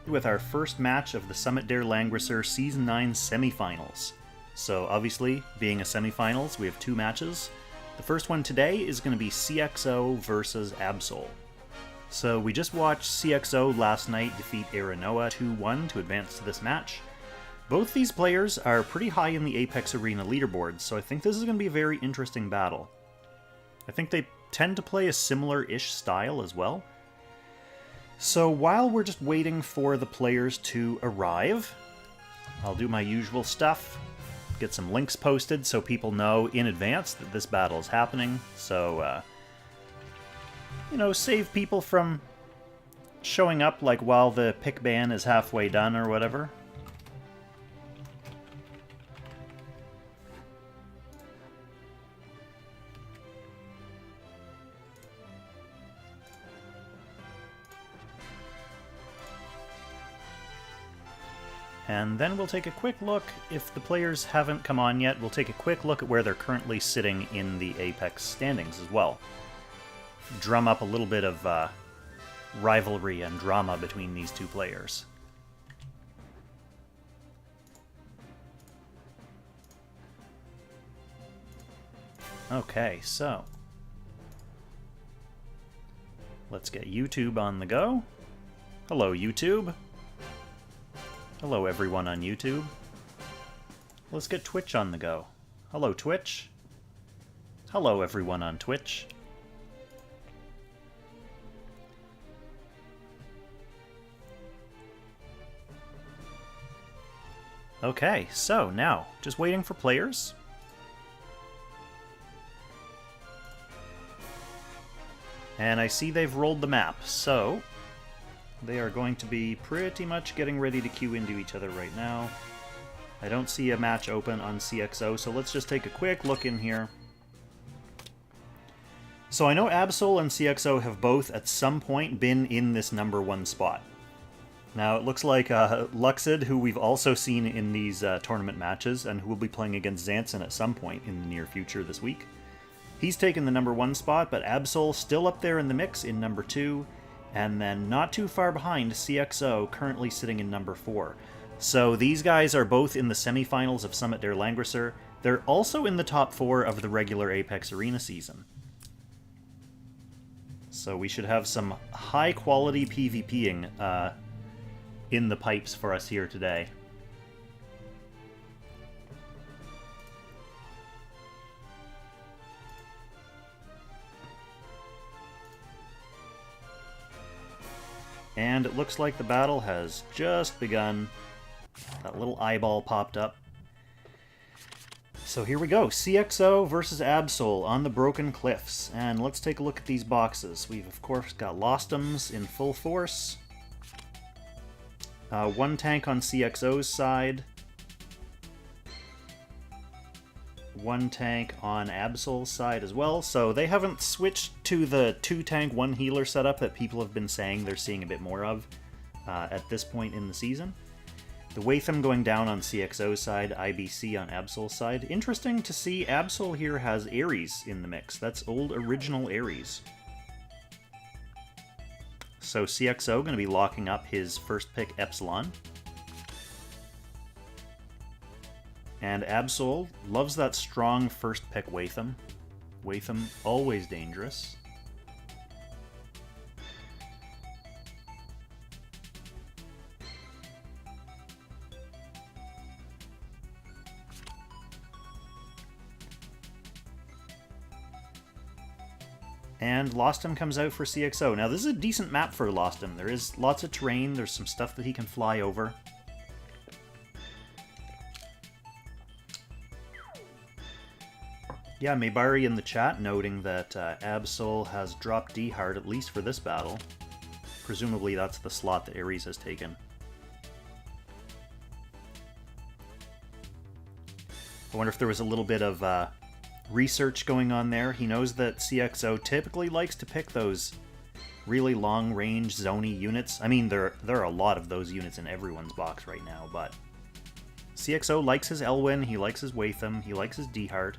with our first match of the Summit der Langrisser Season 9 Semifinals. So obviously, being a semifinals, we have two matches. The first one today is going to be CXO versus Absoul. So we just watched CXO last night defeat Aranoa 2-1 to advance to this match. Both these players are pretty high in the Apex Arena leaderboards, so I think this is going to be a very interesting battle. I think they tend to play a similar-ish style as well. So while we're just waiting for the players to arrive, I'll do my usual stuff, get some links posted so people know in advance that this battle is happening, so, you know, save people from showing up like while the pick ban is halfway done or whatever. And then we'll take a quick look, if the players haven't come on yet, we'll take a quick look at where they're currently sitting in the Apex standings as well. Drum up a little bit of rivalry and drama between these two players. Okay, so let's get YouTube on the go. Hello, YouTube. Hello, everyone on YouTube. Let's get Twitch on the go. Hello, Twitch. Hello, everyone on Twitch. Okay, so now, just waiting for players. And I see they've rolled the map, so they are going to be pretty much getting ready to queue into each other right now. I don't see a match open on CXO, so let's just take a quick look in here. So I know Absoul and CXO have both at some point been in this #1 spot. Now it looks like Luxid, who we've also seen in these tournament matches, and who will be playing against Xansen at some point in the near future this week. He's taken the #1 spot, but Absoul still up there in the mix in #2. And then not too far behind, CXO, currently sitting in #4. So these guys are both in the semifinals of Summit der Langrisser. They're also in the top 4 of the regular Apex Arena season. So we should have some high-quality PvPing in the pipes for us here today. And it looks like the battle has just begun. That little eyeball popped up. So here we go. CXO versus Absoul on the Broken Cliffs. And let's take a look at these boxes. We've, of course, got Lostums in full force. One tank on CXO's side. One tank on Absoul's side as well, so they haven't switched to the 2-tank, 1-healer setup that people have been saying they're seeing a bit more of at this point in the season. The Watham going down on CXO's side, IBC on Absoul's side. Interesting to see Absoul here has Ares in the mix. That's old original Ares. So CXO going to be locking up his first pick Epsilon. And Absoul loves that strong first pick Watham. Watham, always dangerous. And Lostum comes out for CXO. Now this is a decent map for Lostum. There is lots of terrain, there's some stuff that he can fly over. Yeah, Maybari in the chat noting that Absoul has dropped D-Hard, at least for this battle. Presumably that's the slot that Ares has taken. I wonder if there was a little bit of research going on there. He knows that CXO typically likes to pick those really long-range zoney units. I mean, there are a lot of those units in everyone's box right now, but CXO likes his Elwyn, he likes his Watham, he likes his D-Hard.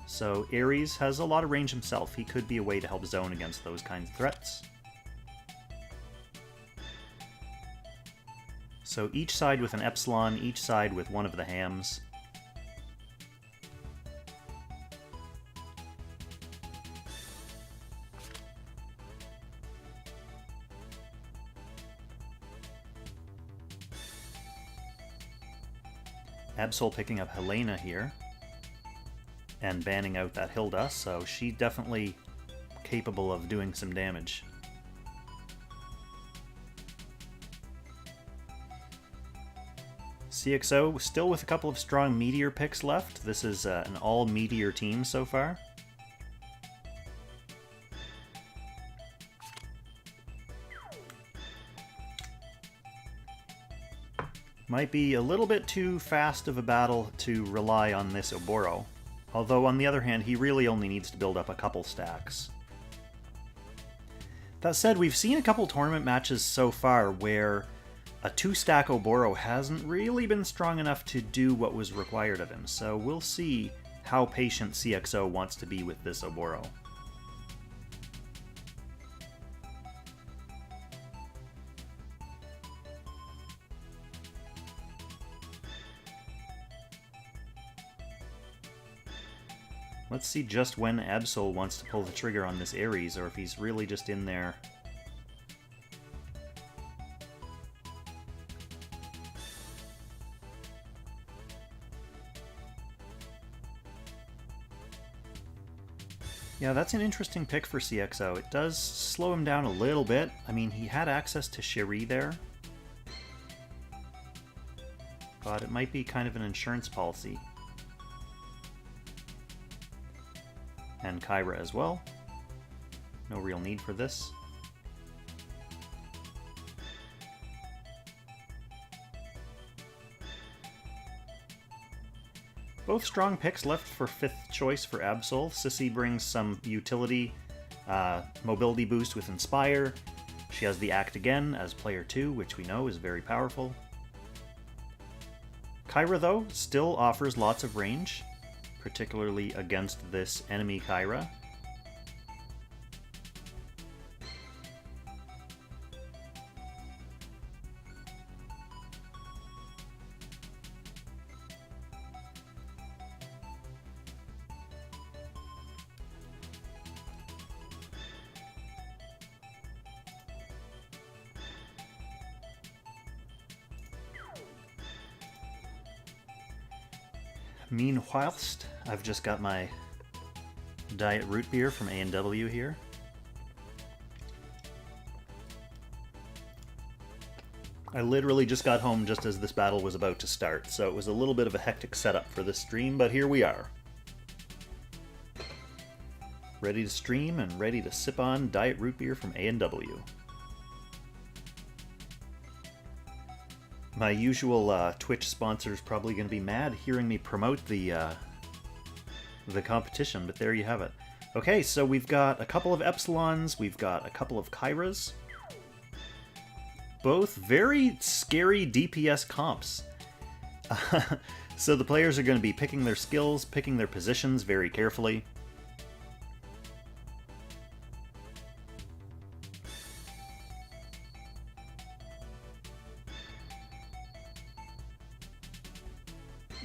So Ares has a lot of range himself. He could be a way to help zone against those kinds of threats. So each side with an epsilon, each side with one of the hams. Absoul picking up Helena here and banning out that Hilda, so she's definitely capable of doing some damage. CXO still with a couple of strong Meteor picks left. This is an all Meteor team so far. Might be a little bit too fast of a battle to rely on this Oboro. Although on the other hand, he really only needs to build up a couple stacks. That said, we've seen a couple tournament matches so far where a 2-stack Oboro hasn't really been strong enough to do what was required of him, so we'll see how patient CXO wants to be with this Oboro. Let's see just when Absoul wants to pull the trigger on this Ares, or if he's really just in there. Yeah, that's an interesting pick for CXO. It does slow him down a little bit. I mean, he had access to Cherie there. But it might be kind of an insurance policy. And Kyra as well. No real need for this. Both strong picks left for 5th choice for Absoul. Sissy brings some utility, mobility boost with Inspire. She has the Act Again as player 2, which we know is very powerful. Kyra, though, still offers lots of range, particularly against this enemy Kyra. Meanwhile, I've just got my diet root beer from A&W here. I literally just got home just as this battle was about to start, so it was a little bit of a hectic setup for this stream, but here we are. Ready to stream and ready to sip on diet root beer from A&W. My usual Twitch sponsor is probably going to be mad hearing me promote the competition, but there you have it. Okay, so we've got a couple of Epsilons, we've got a couple of Kyras. Both very scary DPS comps. So the players are going to be picking their skills, picking their positions very carefully.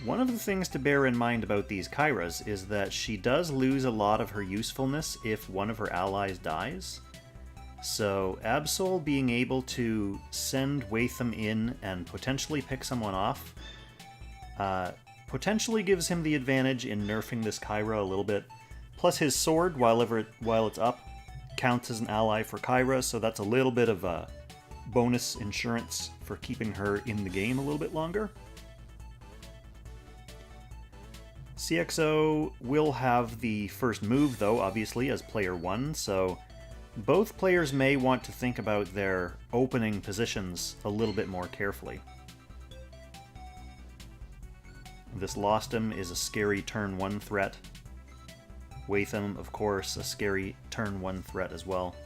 One of the things to bear in mind about these Kyras is that she does lose a lot of her usefulness if one of her allies dies. So Absoul being able to send Watham in and potentially pick someone off potentially gives him the advantage in nerfing this Kyra a little bit. Plus his sword, while it's up, counts as an ally for Kyra, so that's a little bit of a bonus insurance for keeping her in the game a little bit longer. CXO will have the first move, though, obviously, as player 1, so both players may want to think about their opening positions a little bit more carefully. This Lostum is a scary turn 1 threat. Watham, of course, a scary turn 1 threat as well.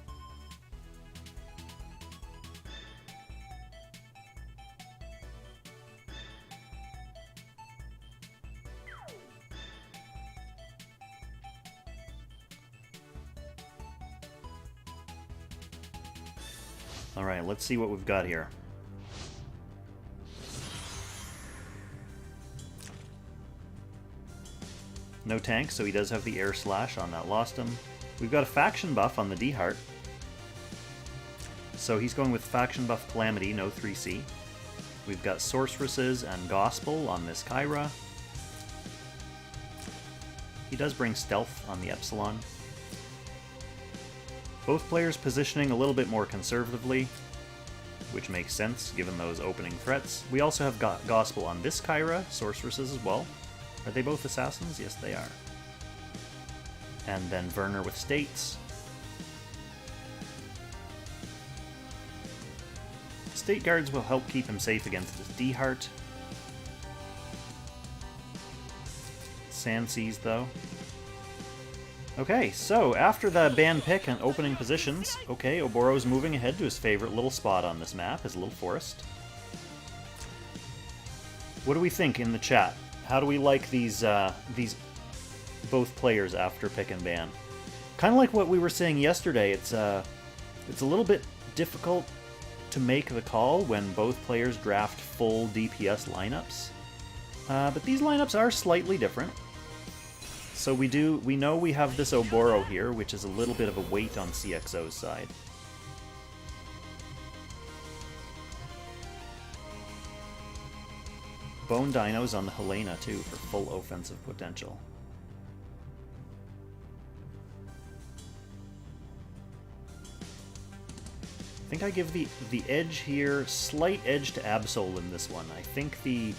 Alright, let's see what we've got here. No tank, so he does have the air slash on that lost him. We've got a faction buff on the D-Heart. So he's going with faction buff Calamity, no 3C. We've got sorceresses and gospel on this Kyra. He does bring stealth on the Epsilon. Both players positioning a little bit more conservatively, which makes sense given those opening threats. We also have gospel on this Kyra, sorceresses as well. Are they both assassins? Yes, they are. And then Werner with states. State guards will help keep him safe against this D-Heart. Sand Seas, though. Okay, so after the ban pick and opening positions, okay, Oboro's moving ahead to his favorite little spot on this map, his little forest. What do we think in the chat? How do we like these both players after pick and ban? Kind of like what we were saying yesterday, it's a little bit difficult to make the call when both players draft full DPS lineups. But these lineups are slightly different. So we know we have this Oboro here, which is a little bit of a weight on CXO's side. Bone Dinos on the Helena too for full offensive potential. I think I give the edge here, slight edge to Absol in this one. I think the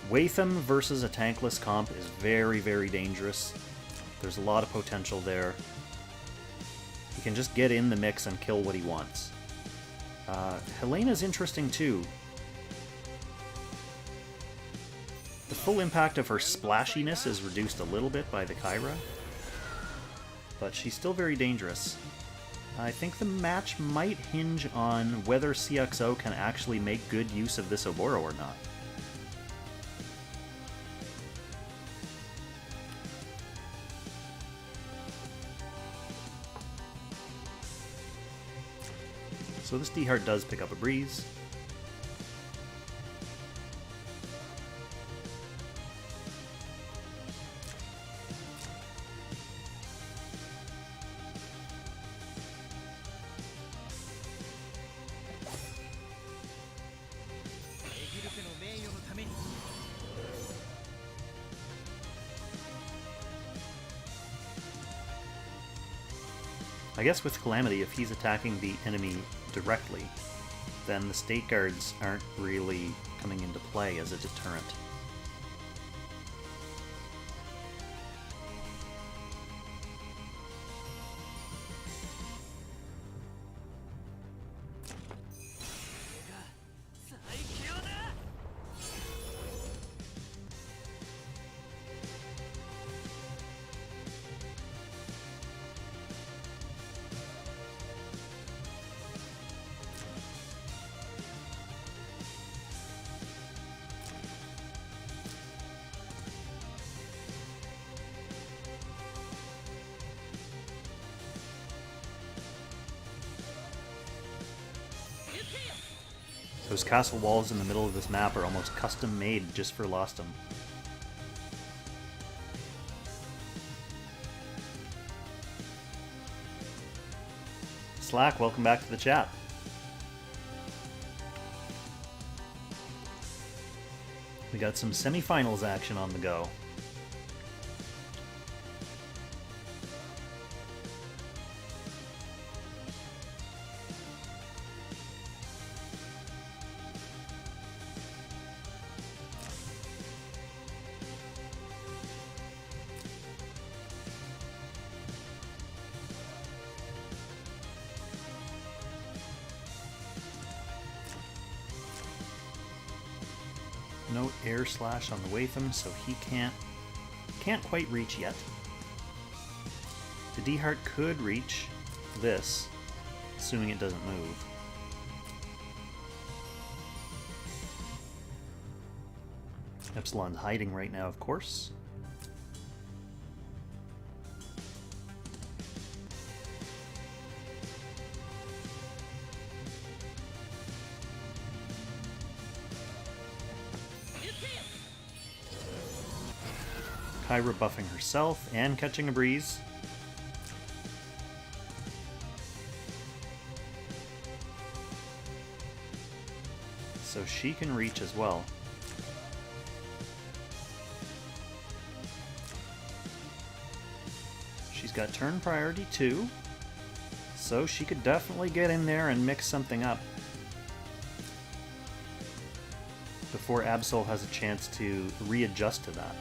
Watham versus a tankless comp is very, very dangerous. There's a lot of potential there. He can just get in the mix and kill what he wants. Helena's interesting too. The full impact of her splashiness is reduced a little bit by the Kyra, but she's still very dangerous. I think the match might hinge on whether CXO can actually make good use of this Oboro or not. So this D-Heart does pick up a breeze. I guess with Calamity, if he's attacking the enemy directly, then the state guards aren't really coming into play as a deterrent. Those castle walls in the middle of this map are almost custom made just for Lostum. Slack, welcome back to the chat. We got some semifinals action on the go. No air slash on the Watham, so he can't quite reach yet. The D-Heart could reach this, assuming it doesn't move. Epsilon's hiding right now, of course. Kyra buffing herself and catching a breeze. So she can reach as well. She's got turn priority too, so she could definitely get in there and mix something up before Absoul has a chance to readjust to that.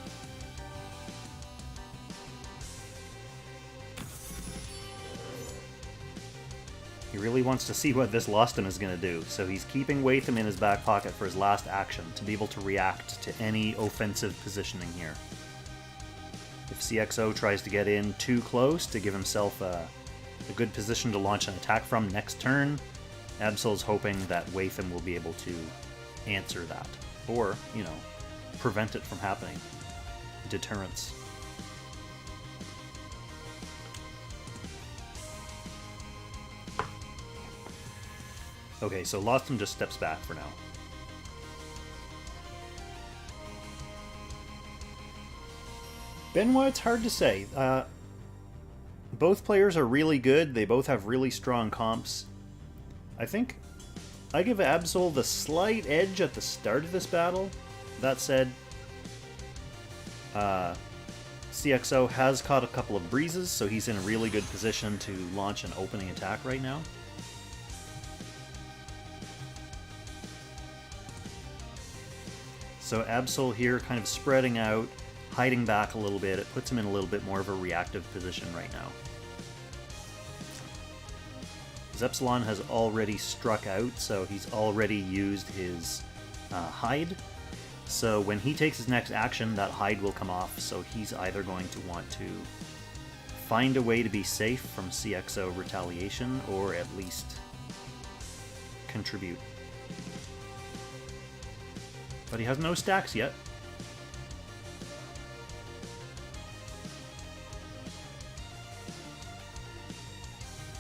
He really wants to see what this Lostum is going to do, so he's keeping Watham in his back pocket for his last action to be able to react to any offensive positioning here. If CXO tries to get in too close to give himself a good position to launch an attack from next turn, Absol's hoping that Watham will be able to answer that, or, you know, prevent it from happening. Deterrence. Okay, so Lostum just steps back for now. Benoit, it's hard to say. Both players are really good. They both have really strong comps. I think I give Absoul the slight edge at the start of this battle. That said, CXO has caught a couple of breezes, so he's in a really good position to launch an opening attack right now. So Absoul here kind of spreading out, hiding back a little bit. It puts him in a little bit more of a reactive position right now. Zepsilon has already struck out, so he's already used his hide. So when he takes his next action, that hide will come off, so he's either going to want to find a way to be safe from CXO retaliation, or at least contribute. But he has no stacks yet.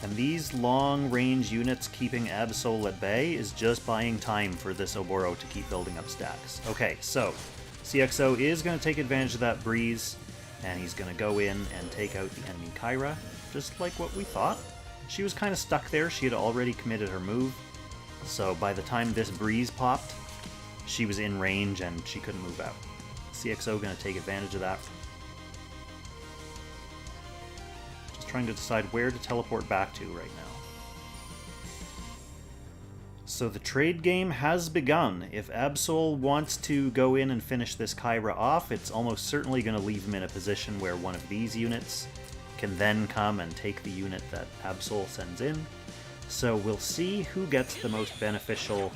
And these long-range units keeping Absol at bay is just buying time for this Oboro to keep building up stacks. Okay, so CXO is going to take advantage of that breeze, and he's going to go in and take out the enemy Kyra, just like what we thought. She was kind of stuck there. She had already committed her move, so by the time this breeze popped, she was in range and she couldn't move out. CXO going to take advantage of that. Just trying to decide where to teleport back to right now. So the trade game has begun. If Absol wants to go in and finish this Kyra off, it's almost certainly going to leave him in a position where one of these units can then come and take the unit that Absol sends in. So we'll see who gets the most beneficial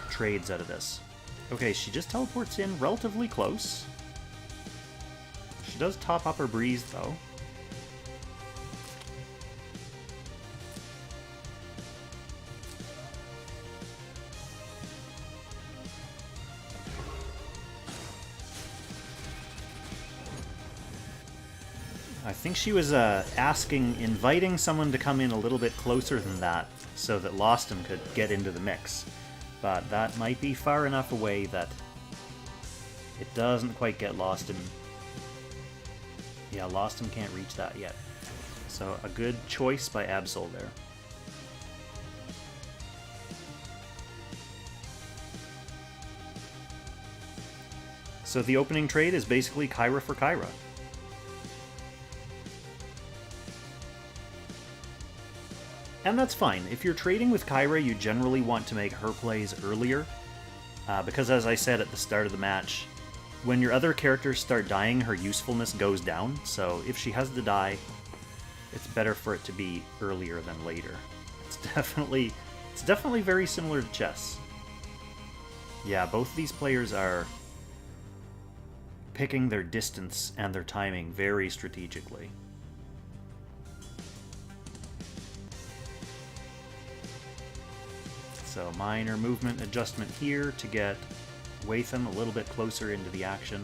trades out of this. Okay, she just teleports in relatively close. She does top up her breeze, though. I think she was inviting someone to come in a little bit closer than that, so that Lostum could get into the mix. But that might be far enough away that it doesn't quite get Lostum. Yeah, Lostum can't reach that yet. So a good choice by Absol there. So the opening trade is basically Kyra for Kyra. And that's fine. If you're trading with Kyra, you generally want to make her plays earlier, because as I said at the start of the match, when your other characters start dying, her usefulness goes down, so if she has to die, it's better for it to be earlier than later. It's definitely very similar to chess. Yeah, both these players are picking their distance and their timing very strategically. So minor movement adjustment here to get Watham a little bit closer into the action.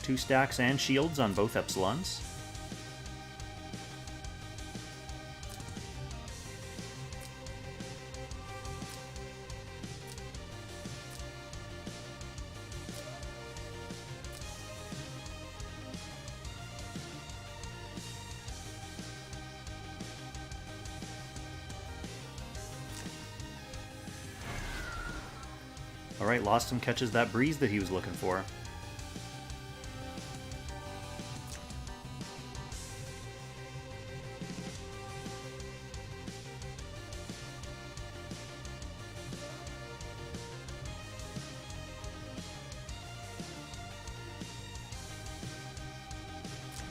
2 stacks and shields on both Epsilons. Alright, Lost him catches that breeze that he was looking for.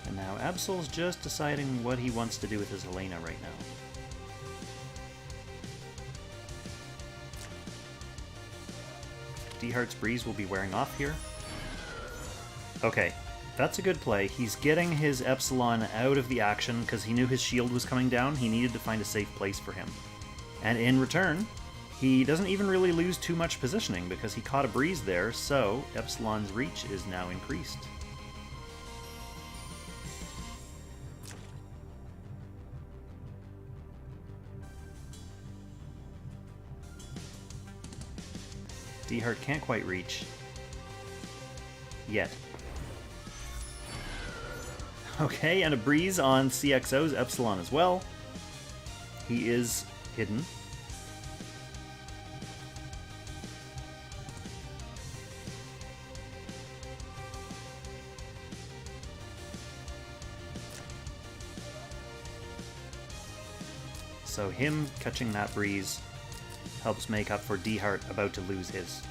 And now Absol's just deciding what he wants to do with his Helena right now. D-Heart's Breeze will be wearing off here. Okay, that's a good play. He's getting his Epsilon out of the action because he knew his shield was coming down. He needed to find a safe place for him. And in return, he doesn't even really lose too much positioning because he caught a breeze there, so Epsilon's reach is now increased. D-Heart can't quite reach. Yet. Okay, and a breeze on CXO's Epsilon as well. He is hidden. So him catching that breeze helps make up for D-Heart about to lose his.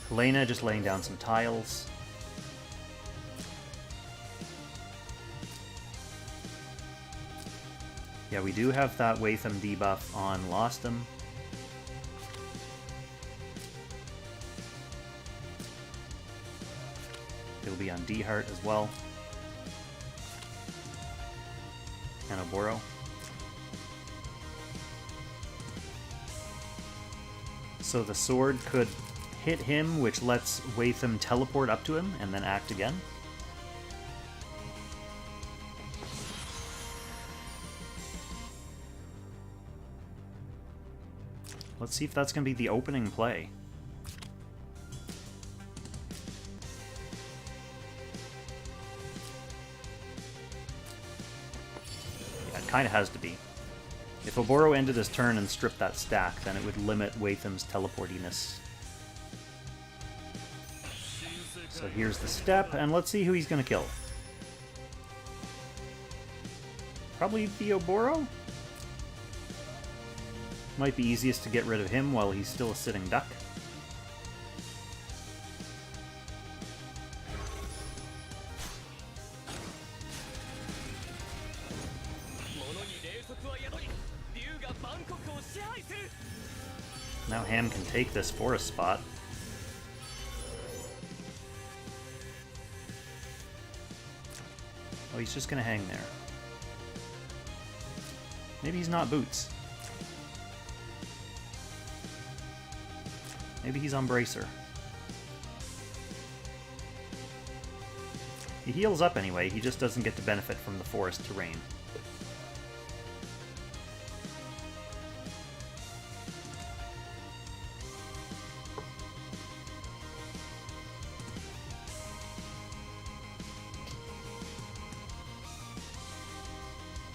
Helena just laying down some tiles. Yeah, we do have that Watham debuff on Lostem. It'll be on D-Heart as well. And Oboro. So the sword could hit him, which lets Watham teleport up to him and then act again. Let's see if that's going to be the opening play. Yeah, it kind of has to be. If Oboro ended his turn and stripped that stack, then it would limit Watham's teleportiness. So here's the step, and let's see who he's going to kill. Probably the Oboro? Might be easiest to get rid of him while he's still a sitting duck. Now Ham can take this forest spot. Oh, he's just gonna hang there. Maybe he's not Boots. Maybe he's on Bracer. He heals up anyway, he just doesn't get to benefit from the forest terrain.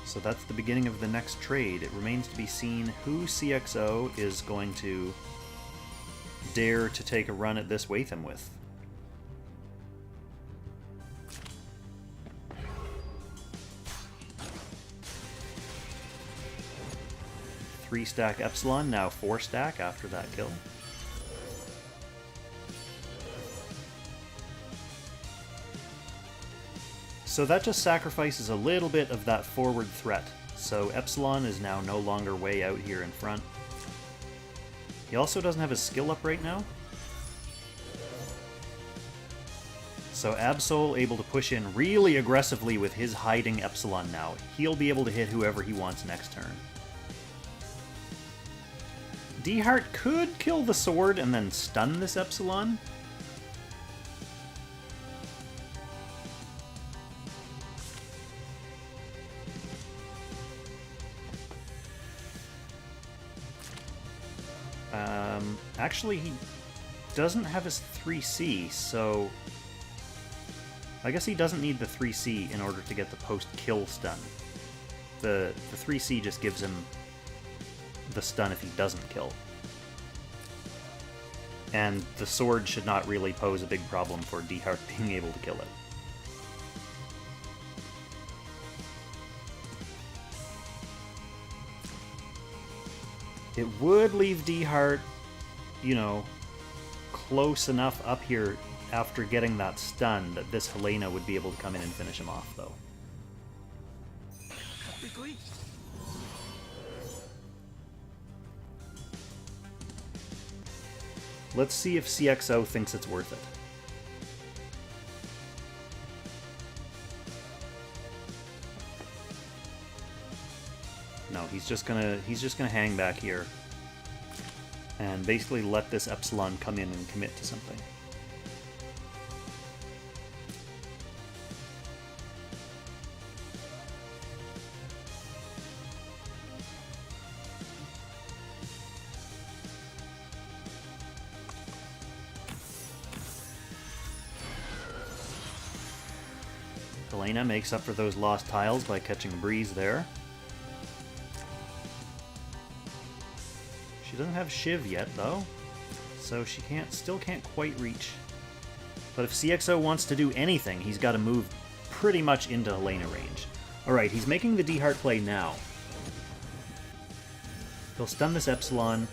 So that's the beginning of the next trade. It remains to be seen who CXO is going to dare to take a run at this Watham with. Three stack Epsilon, now 4 stack after that kill. So that just sacrifices a little bit of that forward threat. So Epsilon is now no longer way out here in front. He also doesn't have his skill up right now. So Absoul able to push in really aggressively with his hiding Epsilon now. He'll be able to hit whoever he wants next turn. D-Heart could kill the sword and then stun this Epsilon. Actually, he doesn't have his 3C, so I guess he doesn't need the 3C in order to get the post-kill stun. The 3C just gives him the stun if he doesn't kill. And the sword should not really pose a big problem for D-Heart being able to kill it. It would leave D-Heart, you know, close enough up here after getting that stun that this Helena would be able to come in and finish him off, though. Let's see if CXO thinks it's worth it. No, he's just gonna hang back here and basically let this Epsilon come in and commit to something. Helena makes up for those lost tiles by catching a breeze there. She doesn't have Shiv yet, though, so she still can't quite reach. But if CXO wants to do anything, he's got to move pretty much into Helena range. Alright, he's making the D-Heart play now. He'll stun this Epsilon.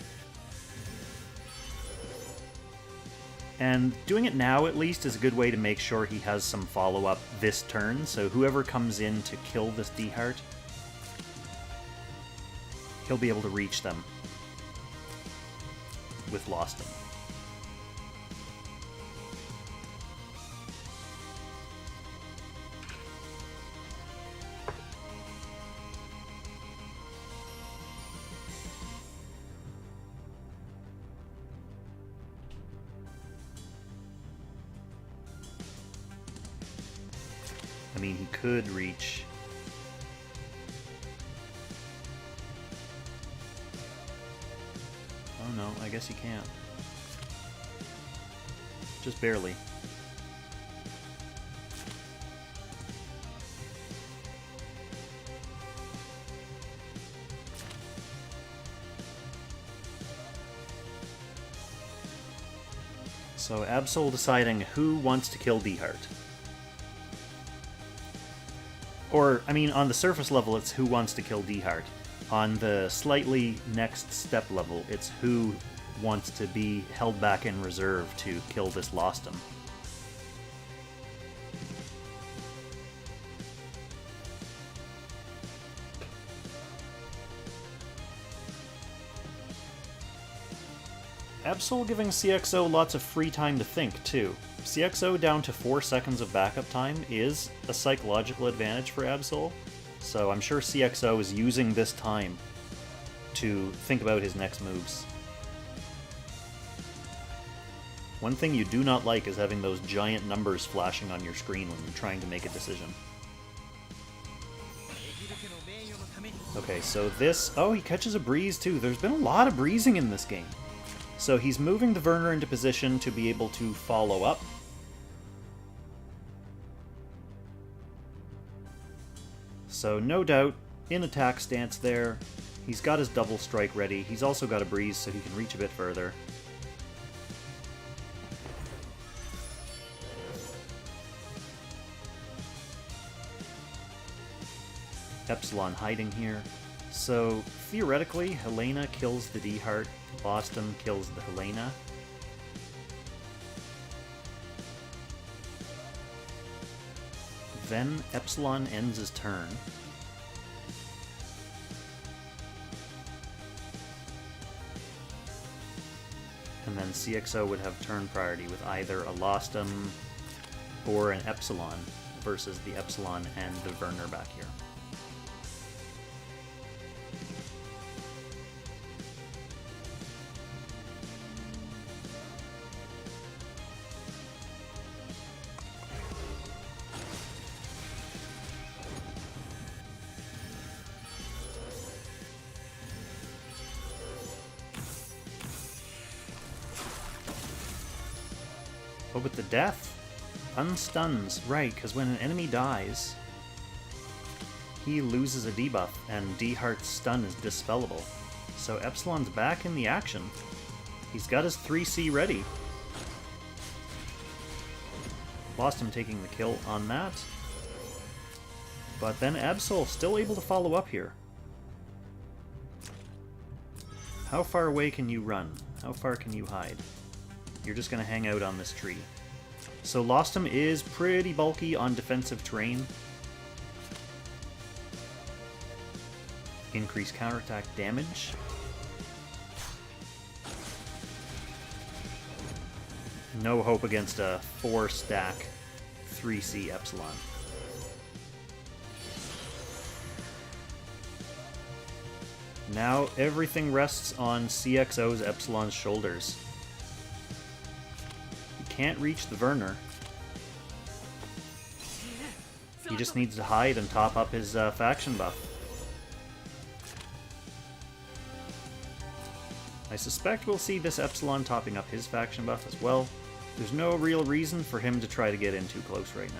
And doing it now, at least, is a good way to make sure he has some follow-up this turn, so whoever comes in to kill this D-Heart, he'll be able to reach them with Loston. I mean, he could reach... Oh no, I guess he can't. Just barely. So Absoul deciding who wants to kill D-Heart. Or, I mean, on the surface level, it's who wants to kill D-Heart. On the slightly next step level, it's who wants to be held back in reserve to kill this Lostum. Absoul giving CXO lots of free time to think, too. CXO down to 4 seconds of backup time is a psychological advantage for Absoul, so I'm sure CXO is using this time to think about his next moves. One thing you do not like is having those giant numbers flashing on your screen when you're trying to make a decision. Okay, so this... Oh, he catches a breeze too. There's been a lot of breezing in this game. So he's moving the Werner into position to be able to follow up. So no doubt, in attack stance there, he's got his double strike ready. He's also got a breeze so he can reach a bit further. Epsilon hiding here. So theoretically, Helena kills the D-Heart, Lostum kills the Helena. Then Epsilon ends his turn. And then CXO would have turn priority with either a Lostum or an Epsilon versus the Epsilon and the Werner back here. Oh, but the death unstuns. Right, because when an enemy dies, he loses a debuff, and D-Heart's stun is dispellable. So Epsilon's back in the action. He's got his 3C ready. Lost him taking the kill on that. But then Absol still able to follow up here. How far away can you run? How far can you hide? You're just going to hang out on this tree. So Lostum is pretty bulky on defensive terrain. Increase counterattack damage. No hope against a 4-stack 3C Epsilon. Now everything rests on CXO's Epsilon's shoulders. He can't reach the Werner. He just needs to hide and top up his faction buff. I suspect we'll see this Epsilon topping up his faction buff as well. There's no real reason for him to try to get in too close right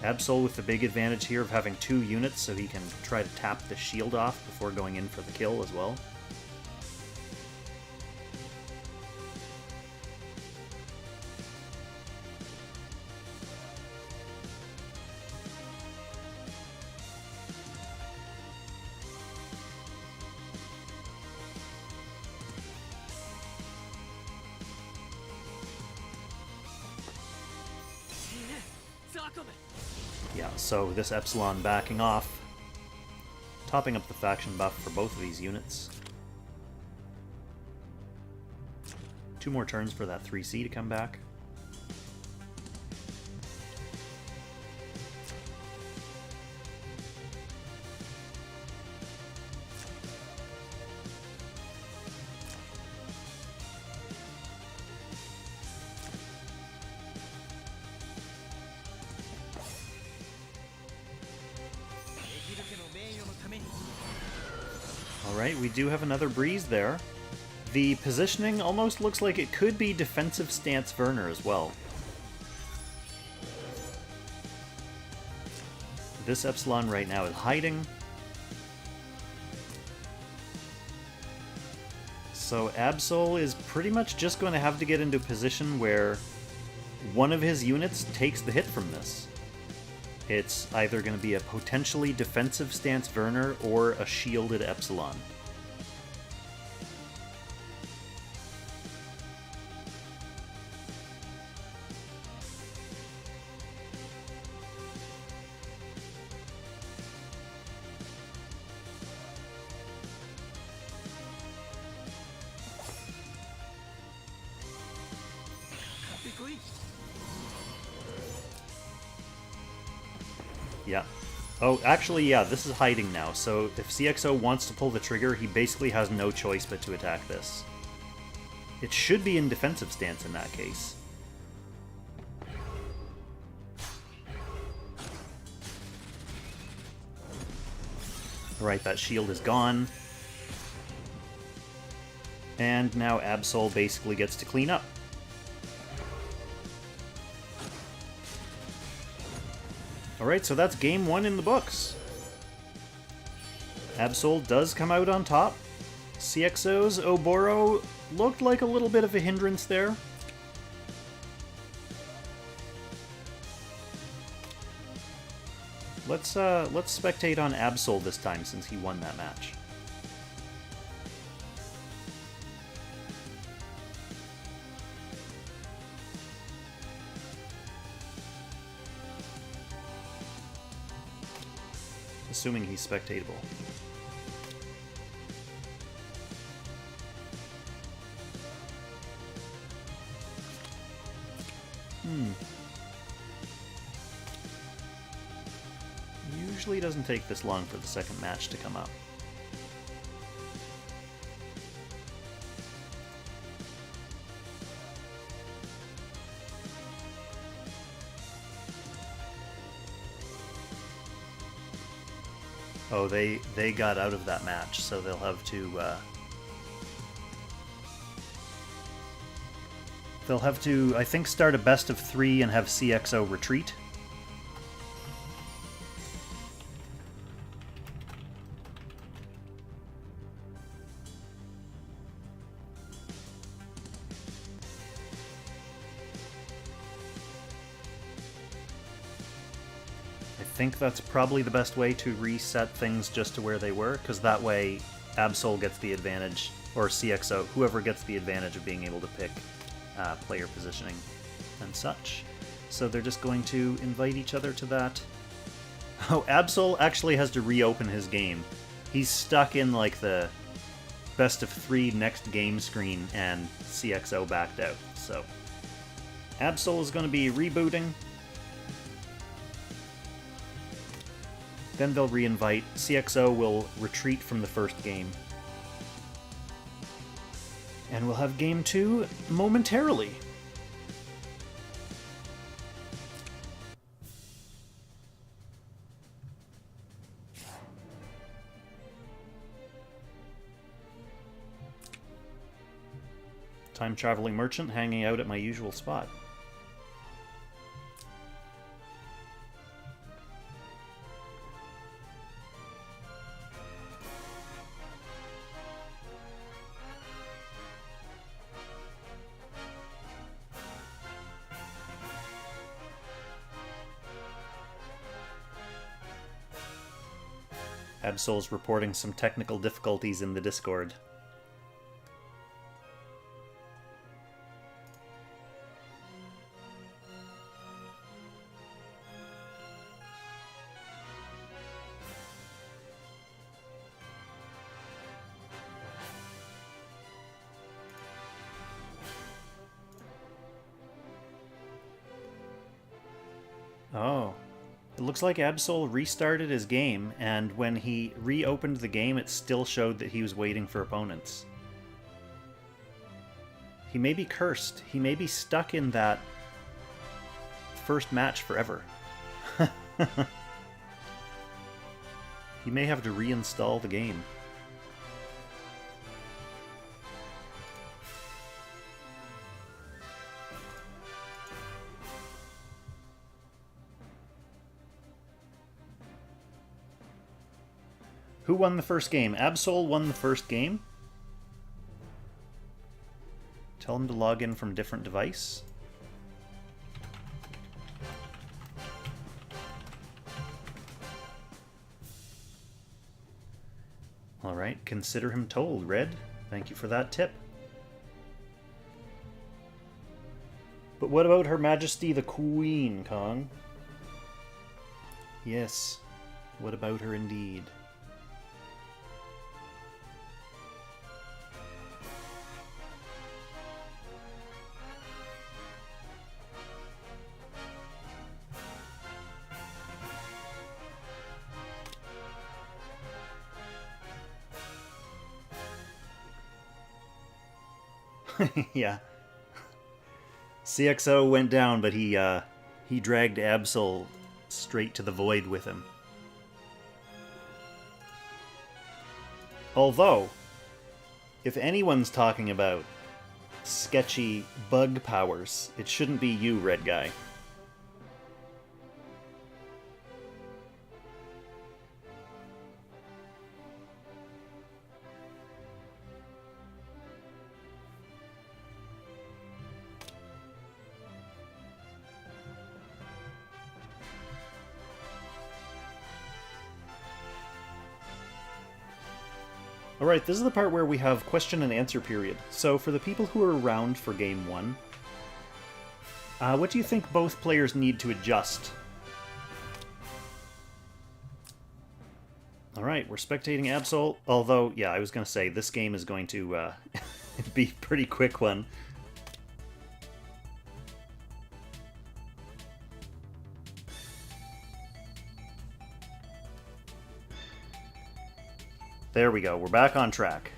now. Absol with the big advantage here of having 2 units, so he can try to tap the shield off before going in for the kill as well. Yeah, so this Epsilon backing off, topping up the faction buff for both of these units. 2 more turns for that 3C to come back. Alright, we do have another breeze there. The positioning almost looks like it could be defensive stance Werner as well. This Epsilon right now is hiding. So Absol is pretty much just going to have to get into a position where one of his units takes the hit from this. It's either going to be a potentially defensive stance Werner or a shielded Epsilon. Yeah. Oh, actually, yeah, this is hiding now, so if CXO wants to pull the trigger, he basically has no choice but to attack this. It should be in defensive stance in that case. Alright, that shield is gone. And now Absol basically gets to clean up. Alright, so that's game 1 in the books. Absoul does come out on top. CXO's Oboro looked like a little bit of a hindrance there. Let's spectate on Absol this time since he won that match. Assuming he's spectatable. Usually doesn't take this long for the second match to come up. Oh, they got out of that match, so they'll have to They'll have to, I think, start a best of 3 and have CXO retreat. I think that's probably the best way to reset things just to where they were, because that way Absol gets the advantage, or CXO, whoever gets the advantage of being able to pick player positioning and such. So they're just going to invite each other to that. Oh, Absol actually has to reopen his game. He's stuck in like the best of 3 next game screen, and CXO backed out. So Absol is going to be rebooting. Then they'll re-invite. CXO will retreat from the first game. And we'll have game 2 momentarily. Time-traveling merchant hanging out at my usual spot. Absol's reporting some technical difficulties in the Discord. Oh. It looks like Absol restarted his game, and when he reopened the game, it still showed that he was waiting for opponents. He may be cursed. He may be stuck in that first match forever. He may have to reinstall the game. Who won the first game? Absol won the first game. Tell him to log in from a different device. Alright, consider him told, Red. Thank you for that tip. But what about Her Majesty the Queen, Kong? Yes, what about her indeed? Yeah. CXO went down, but he dragged Absol straight to the void with him. Although, if anyone's talking about sketchy bug powers, it shouldn't be you, Red Guy. Alright, this is the part where we have question and answer period. So for the people who are around for Game 1, what do you think both players need to adjust? Alright, we're spectating Absol, although, yeah, I was going to say, this game is going to be a pretty quick one. There we go, we're back on track.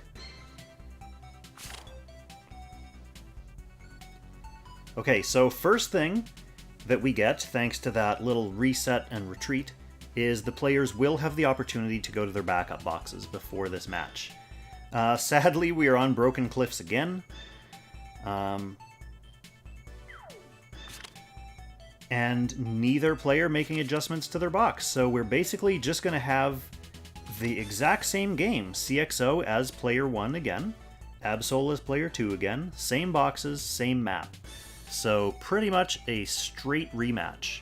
Okay, so first thing that we get, thanks to that little reset and retreat, is the players will have the opportunity to go to their backup boxes before this match. Sadly, we are on Broken Cliffs again. and neither player making adjustments to their box. So we're basically just going to have the exact same game. CXO as player 1 again, Absol as player 2 again, same boxes, same map. So pretty much a straight rematch.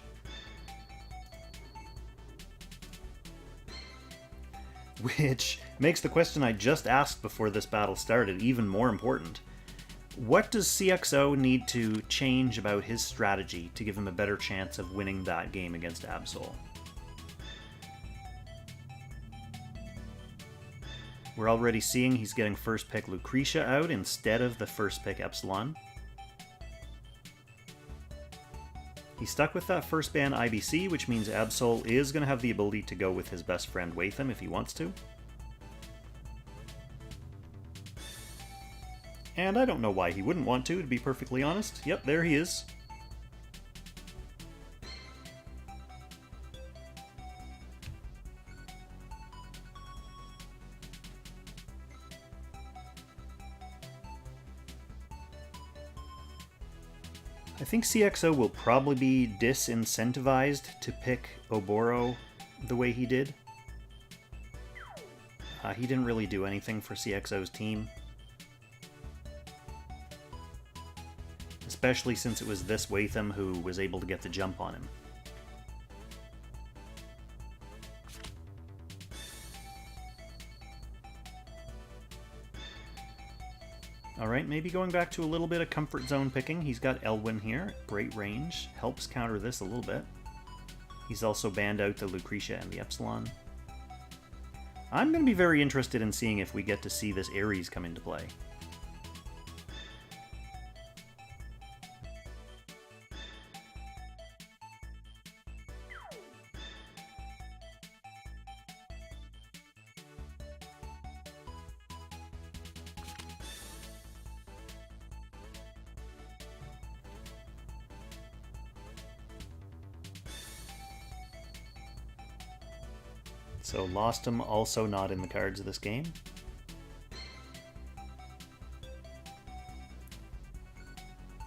Which makes the question I just asked before this battle started even more important. What does CXO need to change about his strategy to give him a better chance of winning that game against Absol? We're already seeing he's getting first pick Lucretia out instead of the first pick Epsilon. He's stuck with that first ban IBC, which means Absol is going to have the ability to go with his best friend Watham if he wants to. And I don't know why he wouldn't want to be perfectly honest. Yep, there he is. I think CXO will probably be disincentivized to pick Oboro the way he did. He didn't really do anything for CXO's team. Especially since it was this Watham who was able to get the jump on him. Alright, maybe going back to a little bit of comfort zone picking. He's got Elwyn here, great range, helps counter this a little bit. He's also banned out the Lucretia and the Epsilon. I'm going to be very interested in seeing if we get to see this Ares come into play. So lost him, also not in the cards of this game.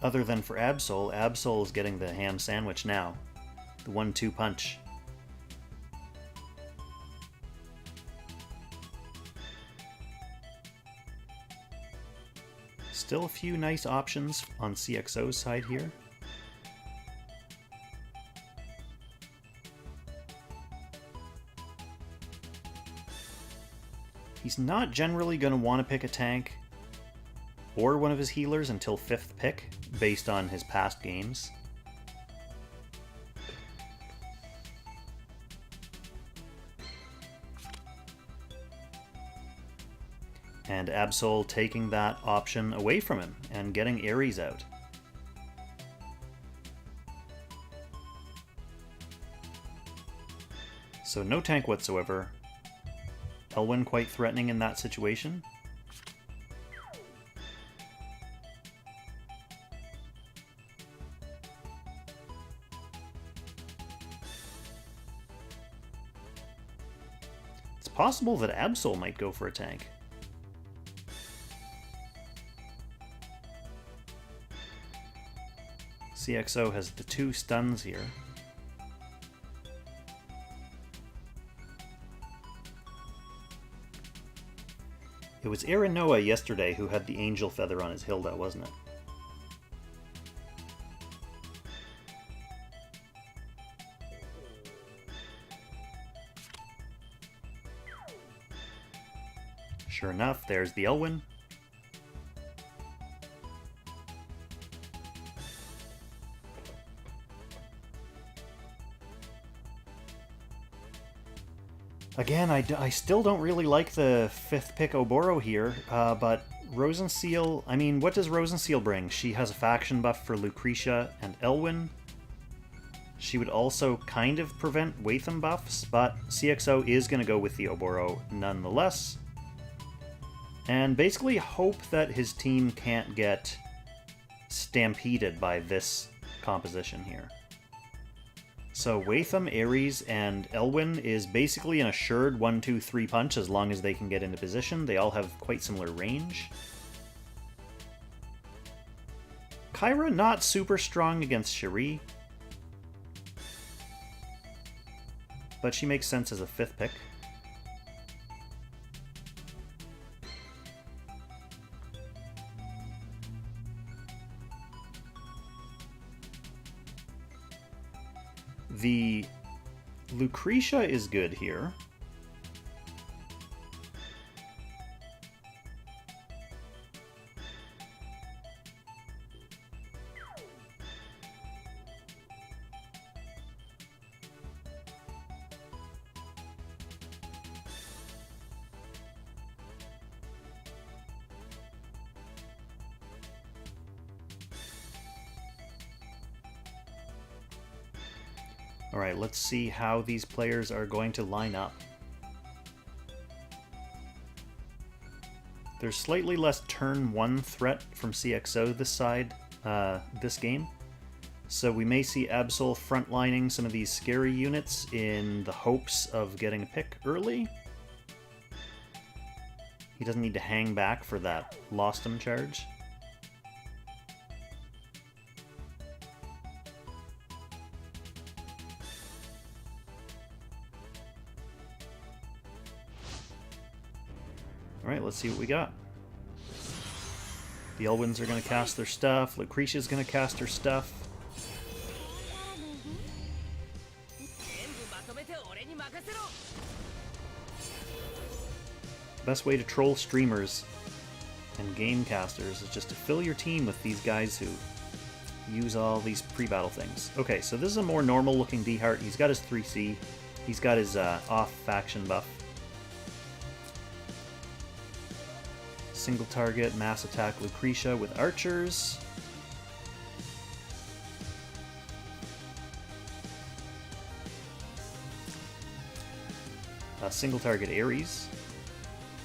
Other than for Absol, Absol is getting the ham sandwich now. The 1-2 punch. Still a few nice options on CXO's side here. He's not generally going to want to pick a tank or one of his healers until 5th pick, based on his past games. And Absol taking that option away from him and getting Ares out. So no tank whatsoever. Elwyn quite threatening in that situation. It's possible that Absol might go for a tank. CXO has the 2 stuns here. It was Aranoa yesterday who had the angel feather on his Hilda, wasn't it? Sure enough, there's the Elwyn. Again, I still don't really like the 5th pick Oboro here, but Rosenseal, I mean, what does Rosenseal bring? She has a faction buff for Lucretia and Elwyn. She would also kind of prevent Watham buffs, but CXO is going to go with the Oboro nonetheless. And basically hope that his team can't get stampeded by this composition here. So Watham, Ares, and Elwyn is basically an assured 1-2-3 punch as long as they can get into position. They all have quite similar range. Kyra not super strong against Cherie. but she makes sense as a 5th pick. The Lucretia is good here. Alright, let's see how these players are going to line up. There's slightly less turn 1 threat from CXO this side, this game. So we may see Absoul frontlining some of these scary units in the hopes of getting a pick early. He doesn't need to hang back for that Lost Him charge. Alright, let's see what we got. The Elwins are going to cast their stuff. Lucretia's going to cast her stuff. Best way to troll streamers and game casters is just to fill your team with these guys who use all these pre-battle things. Okay, so this is a more normal looking D-Heart. He's got his 3C. He's got his off faction buff. Single target, mass attack Lucretia with archers. Single target Ares.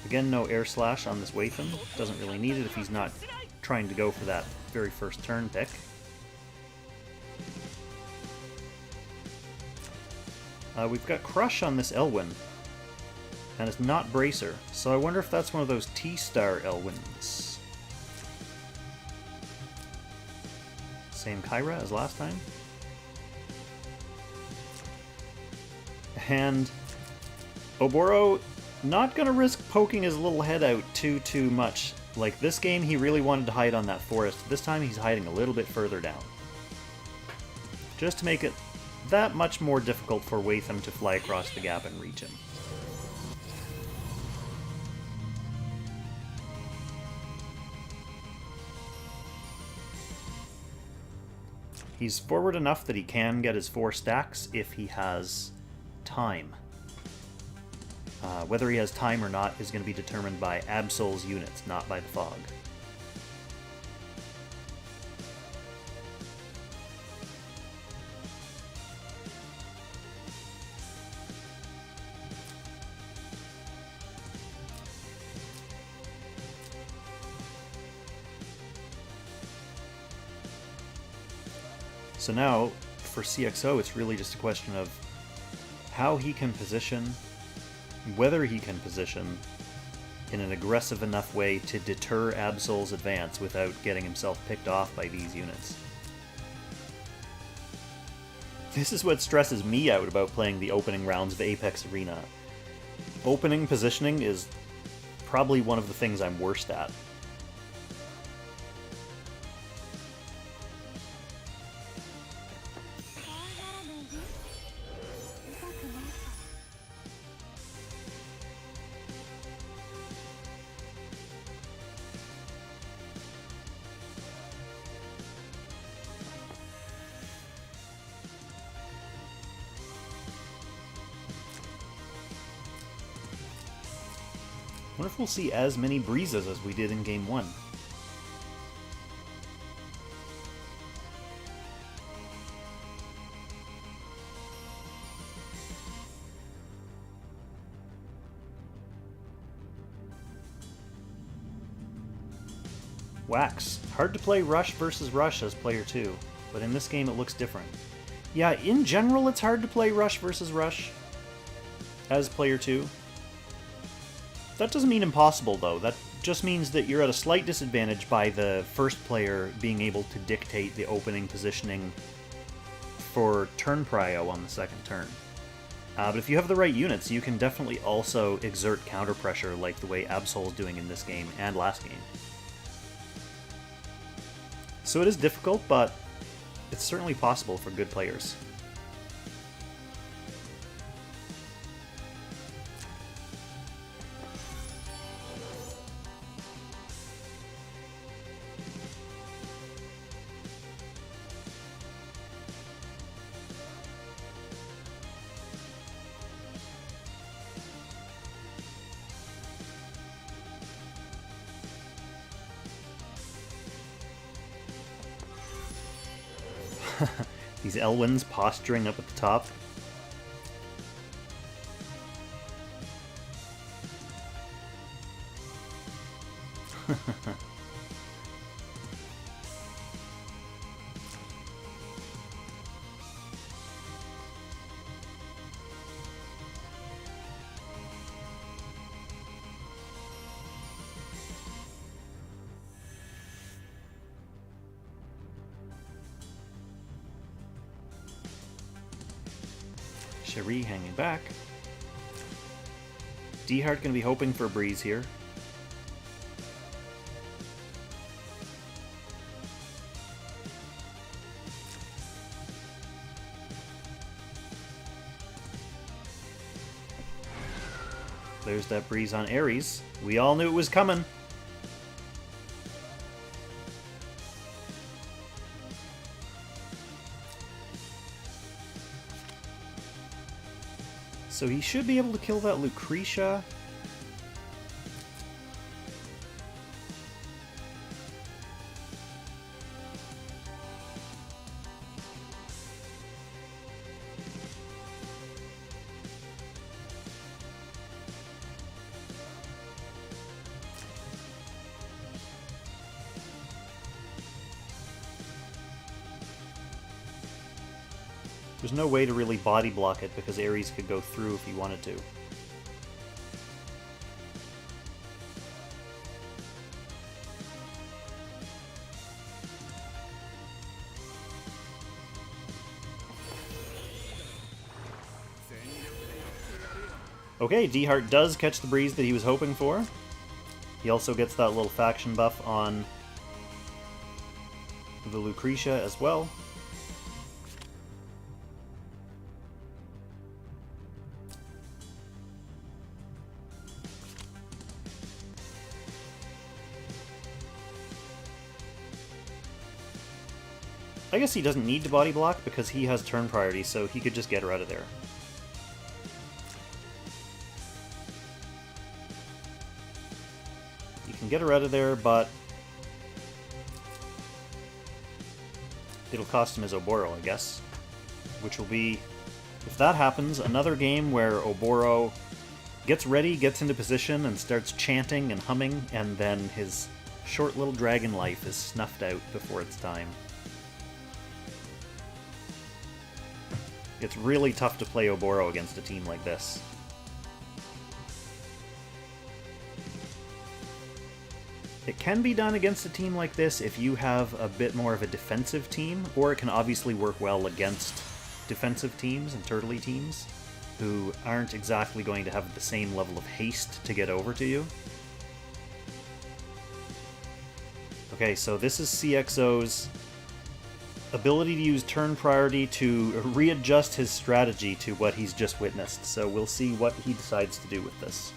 Again, no air slash on this Wathan. Doesn't really need it if he's not trying to go for that very first turn pick. We've got Crush on this Elwyn. And it's not Bracer, so I wonder if that's one of those T-Star Elwins. Same Kyra as last time. And Oboro not gonna risk poking his little head out too much. Like this game, he really wanted to hide on that forest. This time he's hiding a little bit further down. Just to make it that much more difficult for Wathan to fly across the gap and reach him. He's forward enough that he can get his 4 stacks if he has time. Whether he has time or not is going to be determined by Absol's units, not by the fog. So now, for CXO, it's really just a question of how he can position, whether he can position in an aggressive enough way to deter Absol's advance without getting himself picked off by these units. This is what stresses me out about playing the opening rounds of Apex Arena. Opening positioning is probably one of the things I'm worst at. I wonder if we'll see as many breezes as we did in Game 1. Wax. Hard to play Rush versus Rush as player 2, but in this game it looks different. Yeah, in general it's hard to play Rush versus Rush as player 2. That doesn't mean impossible, though. That just means that you're at a slight disadvantage by the first player being able to dictate the opening positioning for turn prio on the second turn. But if you have the right units, you can definitely also exert counter pressure like the way Absol's doing in this game and last game. So it is difficult, but it's certainly possible for good players. These Elwins posturing up at the top. Cherie hanging back. Dehart gonna be hoping for a breeze here. There's that breeze on Ares. We all knew it was coming. So he should be able to kill that Lucretia. There's no way to really body block it because Ares could go through if he wanted to. Okay, Dehart does catch the breeze that he was hoping for. He also gets that little faction buff on the Lucretia as well. I guess he doesn't need to body block because he has turn priority, so he could just get her out of there. You can get her out of there, but it'll cost him his Oboro, I guess. Which will be, if that happens, another game where Oboro gets ready, gets into position, and starts chanting and humming, and then his short little dragon life is snuffed out before it's time. It's really tough to play Oboro against a team like this. It can be done against a team like this if you have a bit more of a defensive team, or it can obviously work well against defensive teams and turtley teams who aren't exactly going to have the same level of haste to get over to you. Okay, so this is CXO's ability to use turn priority to readjust his strategy to what he's just witnessed, so we'll see what he decides to do with this.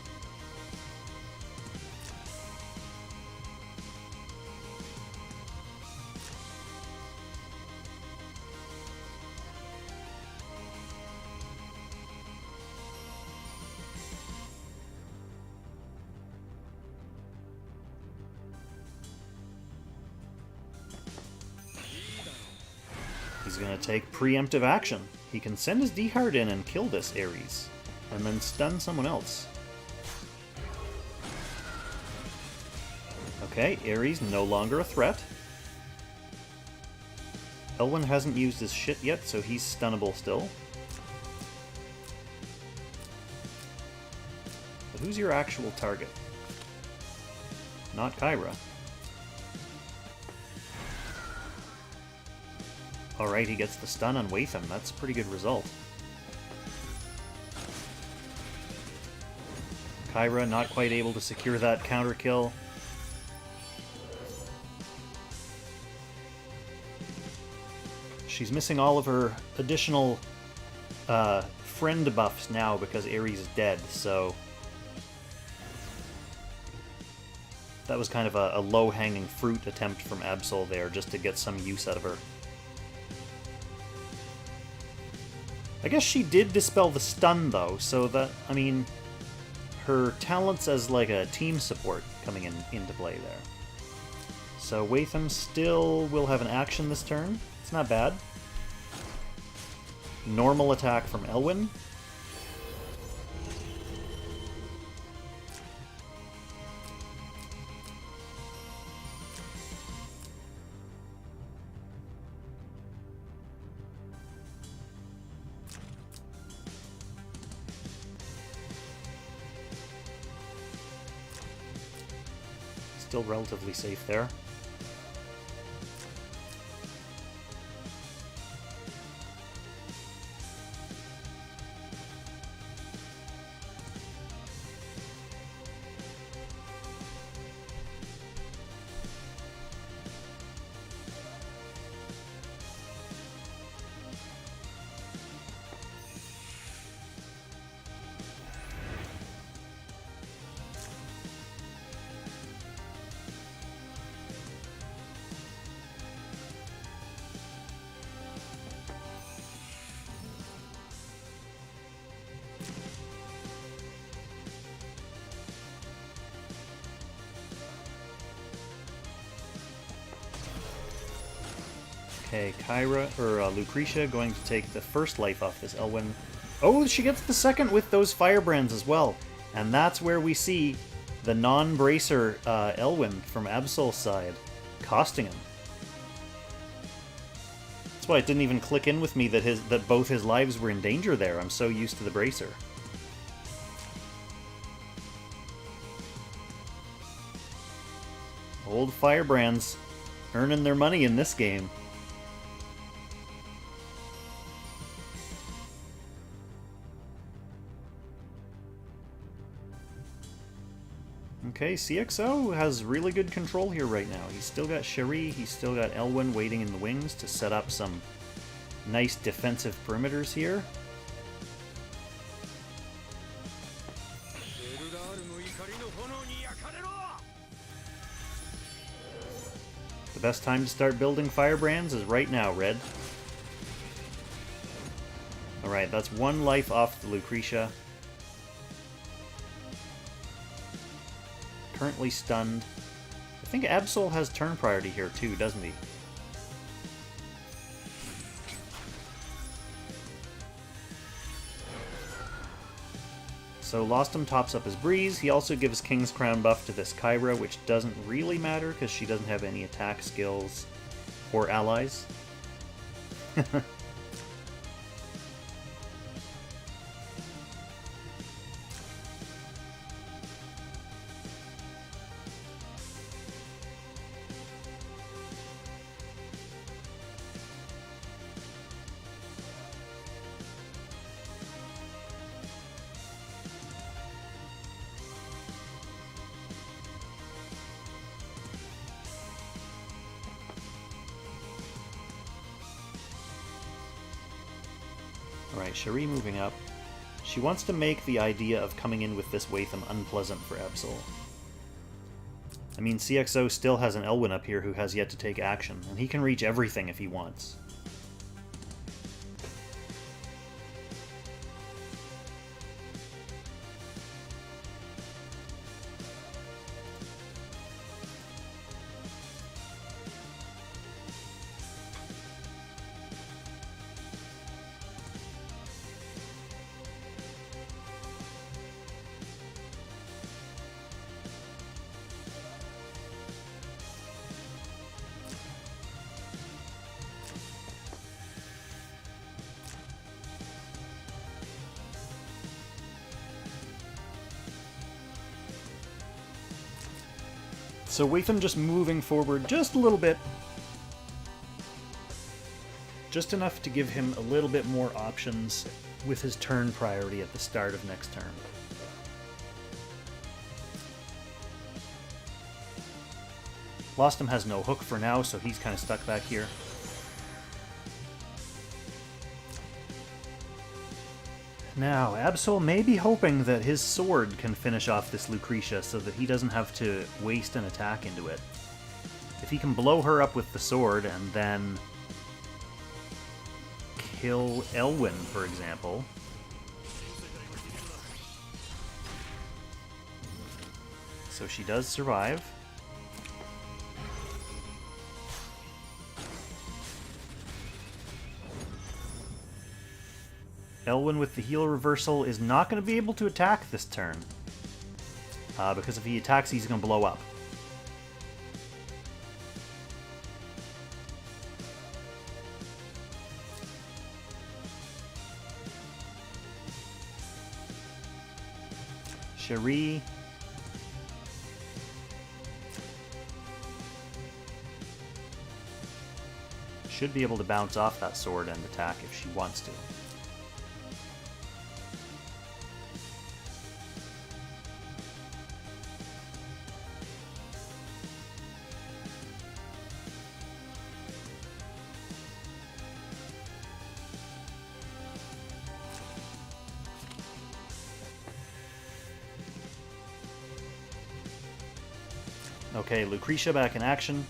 He's going to take preemptive action. He can send his Dehart in and kill this Ares, and then stun someone else. Okay, Ares no longer a threat. Elwin hasn't used his shit yet, so he's stunnable still. But who's your actual target? Not Kyra. Alright, he gets the stun on Watham. That's a pretty good result. Kyra not quite able to secure that counter kill. She's missing all of her additional friend buffs now because Ares is dead, so that was kind of a low-hanging fruit attempt from Absol there, just to get some use out of her. I guess she did dispel the stun, though, so that, I mean, her talents as, like, a team support coming into play there. So Watham still will have an action this turn. It's not bad. Normal attack from Elwyn. Still relatively safe there. Okay, Lucretia going to take the first life off this Elwyn. Oh, she gets the second with those firebrands as well. And that's where we see the non-bracer Elwyn from Absol's side costing him. That's why it didn't even click in with me that both his lives were in danger there. I'm so used to the bracer. Old firebrands earning their money in this game. Okay, CXO has really good control here right now. He's still got Cherie, he's still got Elwyn waiting in the wings to set up some nice defensive perimeters here. The best time to start building firebrands is right now, Red. Alright, that's one life off the Lucretia. Currently stunned. I think Absol has turn priority here too, doesn't he? So Lost Him tops up his Breeze. He also gives King's Crown buff to this Kyra, which doesn't really matter because she doesn't have any attack skills or allies. Alright, Cherie moving up. She wants to make the idea of coming in with this Watham unpleasant for Absol. I mean, CXO still has an Elwyn up here who has yet to take action, and he can reach everything if he wants. So Watham just moving forward just a little bit. Just enough to give him a little bit more options with his turn priority at the start of next turn. Lostom has no hook for now, so he's kind of stuck back here. Now, Absol may be hoping that his sword can finish off this Lucretia so that he doesn't have to waste an attack into it. If he can blow her up with the sword and then kill Elwyn, for example. So she does survive. Elwyn with the heal reversal is not going to be able to attack this turn. Because if he attacks, he's going to blow up. Cherie. Should be able to bounce off that sword and attack if she wants to. Okay, Lucretia back in action.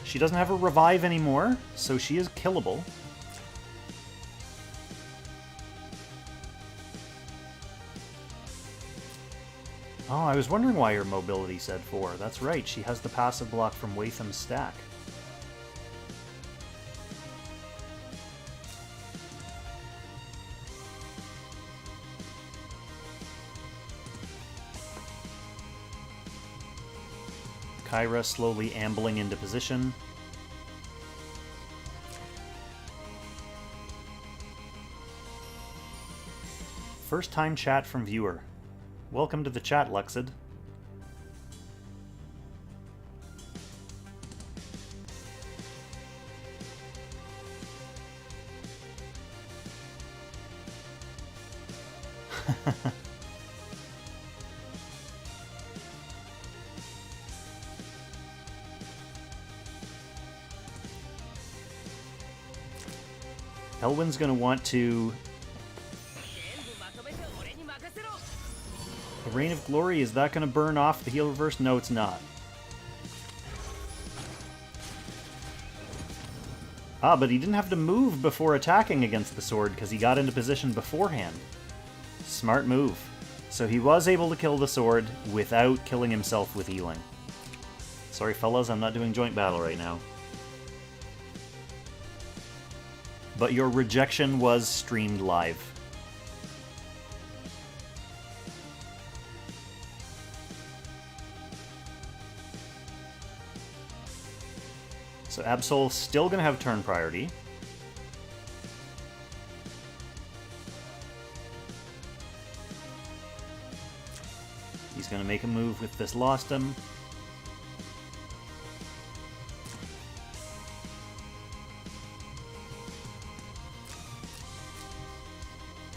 She doesn't have a revive anymore, so she is killable. Oh, I was wondering why her mobility said 4. That's right, she has the passive block from Watham's stack. Kyra slowly ambling into position. First time chat from viewer. Welcome to the chat, Luxid. Elwyn's going to want to... The Reign of Glory, is that going to burn off the heal reverse? No, it's not. Ah, but he didn't have to move before attacking against the sword because he got into position beforehand. Smart move. So he was able to kill the sword without killing himself with healing. Sorry, fellas, I'm not doing joint battle right now. But your rejection was streamed live. So Absol's still going to have turn priority. He's going to make a move with this Lostom.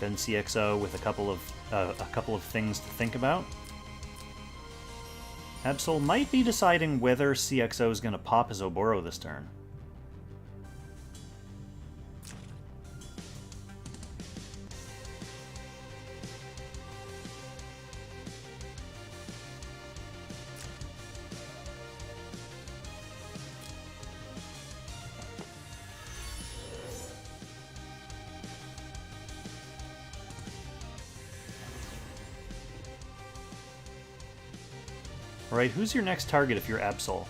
Then CXO with a couple of things to think about. Absoul might be deciding whether CXO is going to pop his Oboro this turn. Alright, who's your next target if you're Absol?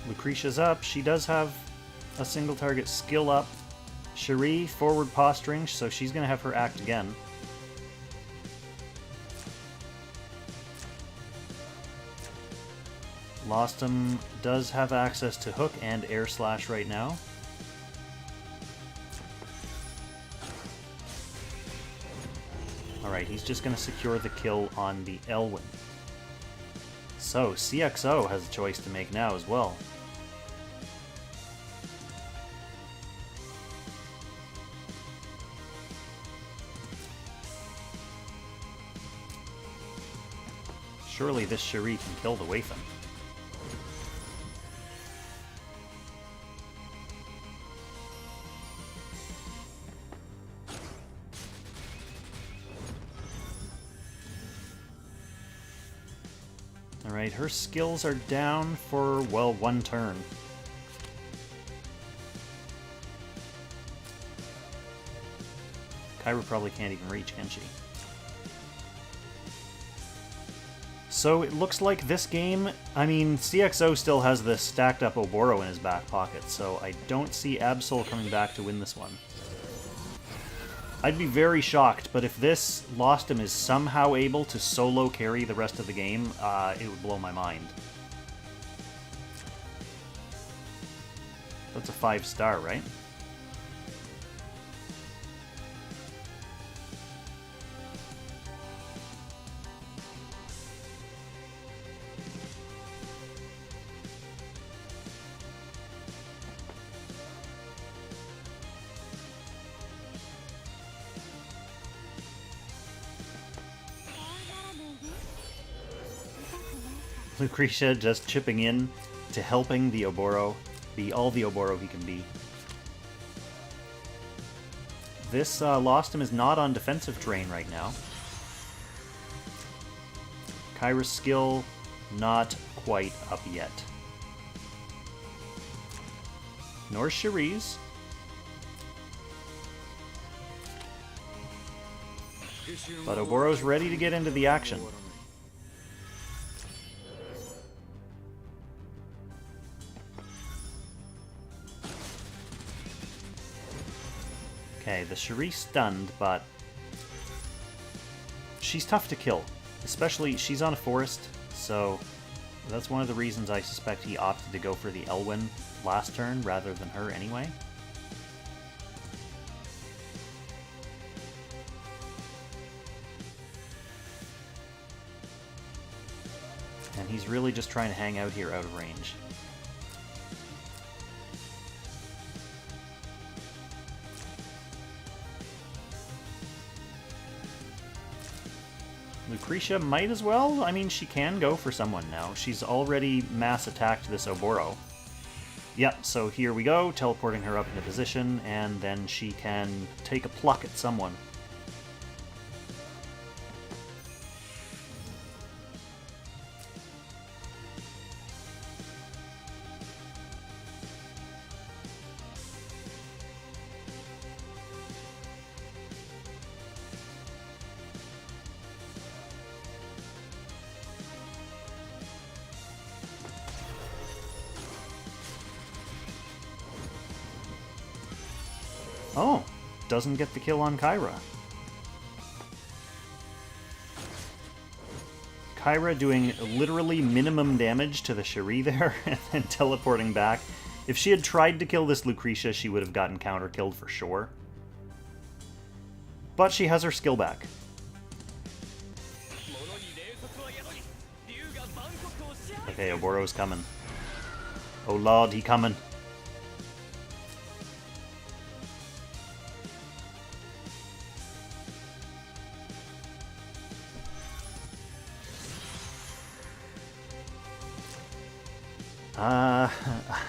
Lucretia's up. She does have a single target skill up. Cherie, forward posturing, so she's going to have her act again. Lostom does have access to hook and air slash right now. Alright, he's just going to secure the kill on the Elwyn. So, CXO has a choice to make now as well. Surely this Cherie can kill the Waifun. Alright, her skills are down for, well, 1 turn. Kyra probably can't even reach, can she? So it looks like this game, I mean, CXO still has this stacked up Oboro in his back pocket, so I don't see Absol coming back to win this one. I'd be very shocked, but if this Lostom is somehow able to solo carry the rest of the game, it would blow my mind. That's a 5-star, right? Lucretia just chipping in to helping the Oboro be all the Oboro he can be. This Lostom is not on defensive terrain right now. Kyra's skill not quite up yet. Nor Cherie's. But Oboro's ready to get into the action. Okay, the Cherie stunned, but she's tough to kill. Especially, she's on a forest, so that's one of the reasons I suspect he opted to go for the Elwyn last turn rather than her anyway. And he's really just trying to hang out here out of range. Lucretia might as well. I mean, she can go for someone now. She's already mass attacked this Oboro. Yep, so here we go, teleporting her up into position, and then she can take a pluck at someone. Oh, doesn't get the kill on Kyra. Kyra doing literally minimum damage to the Cherie there, and then teleporting back. If she had tried to kill this Lucretia, she would have gotten counter-killed for sure. But she has her skill back. Okay, Oboro's coming. Oh lord, he coming.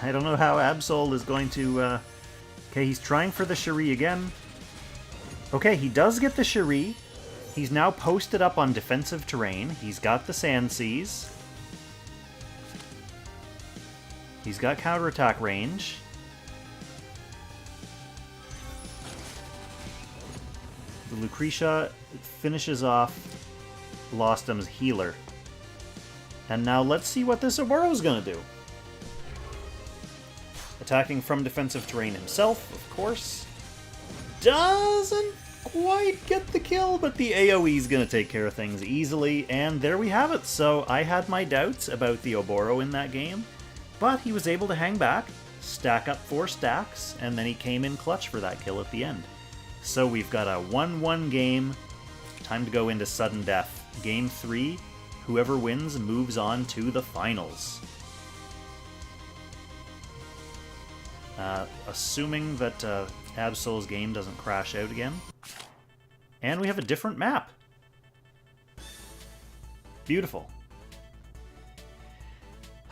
I don't know how Absol is going to... Okay, he's trying for the Cherie again. Okay, he does get the Cherie. He's now posted up on defensive terrain. He's got the Sand Seas. He's got counterattack range. The Lucretia finishes off Lostom's healer. And now let's see what this Oboro's gonna do. Attacking from defensive terrain himself, of course. Doesn't quite get the kill, but the AoE's gonna take care of things easily, and there we have it. So I had my doubts about the Oboro in that game, but he was able to hang back, stack up 4 stacks, and then he came in clutch for that kill at the end. So we've got a 1-1 game. Time to go into sudden death. Game 3. Whoever wins moves on to the finals. Assuming that Absol's game doesn't crash out again. And we have a different map. Beautiful.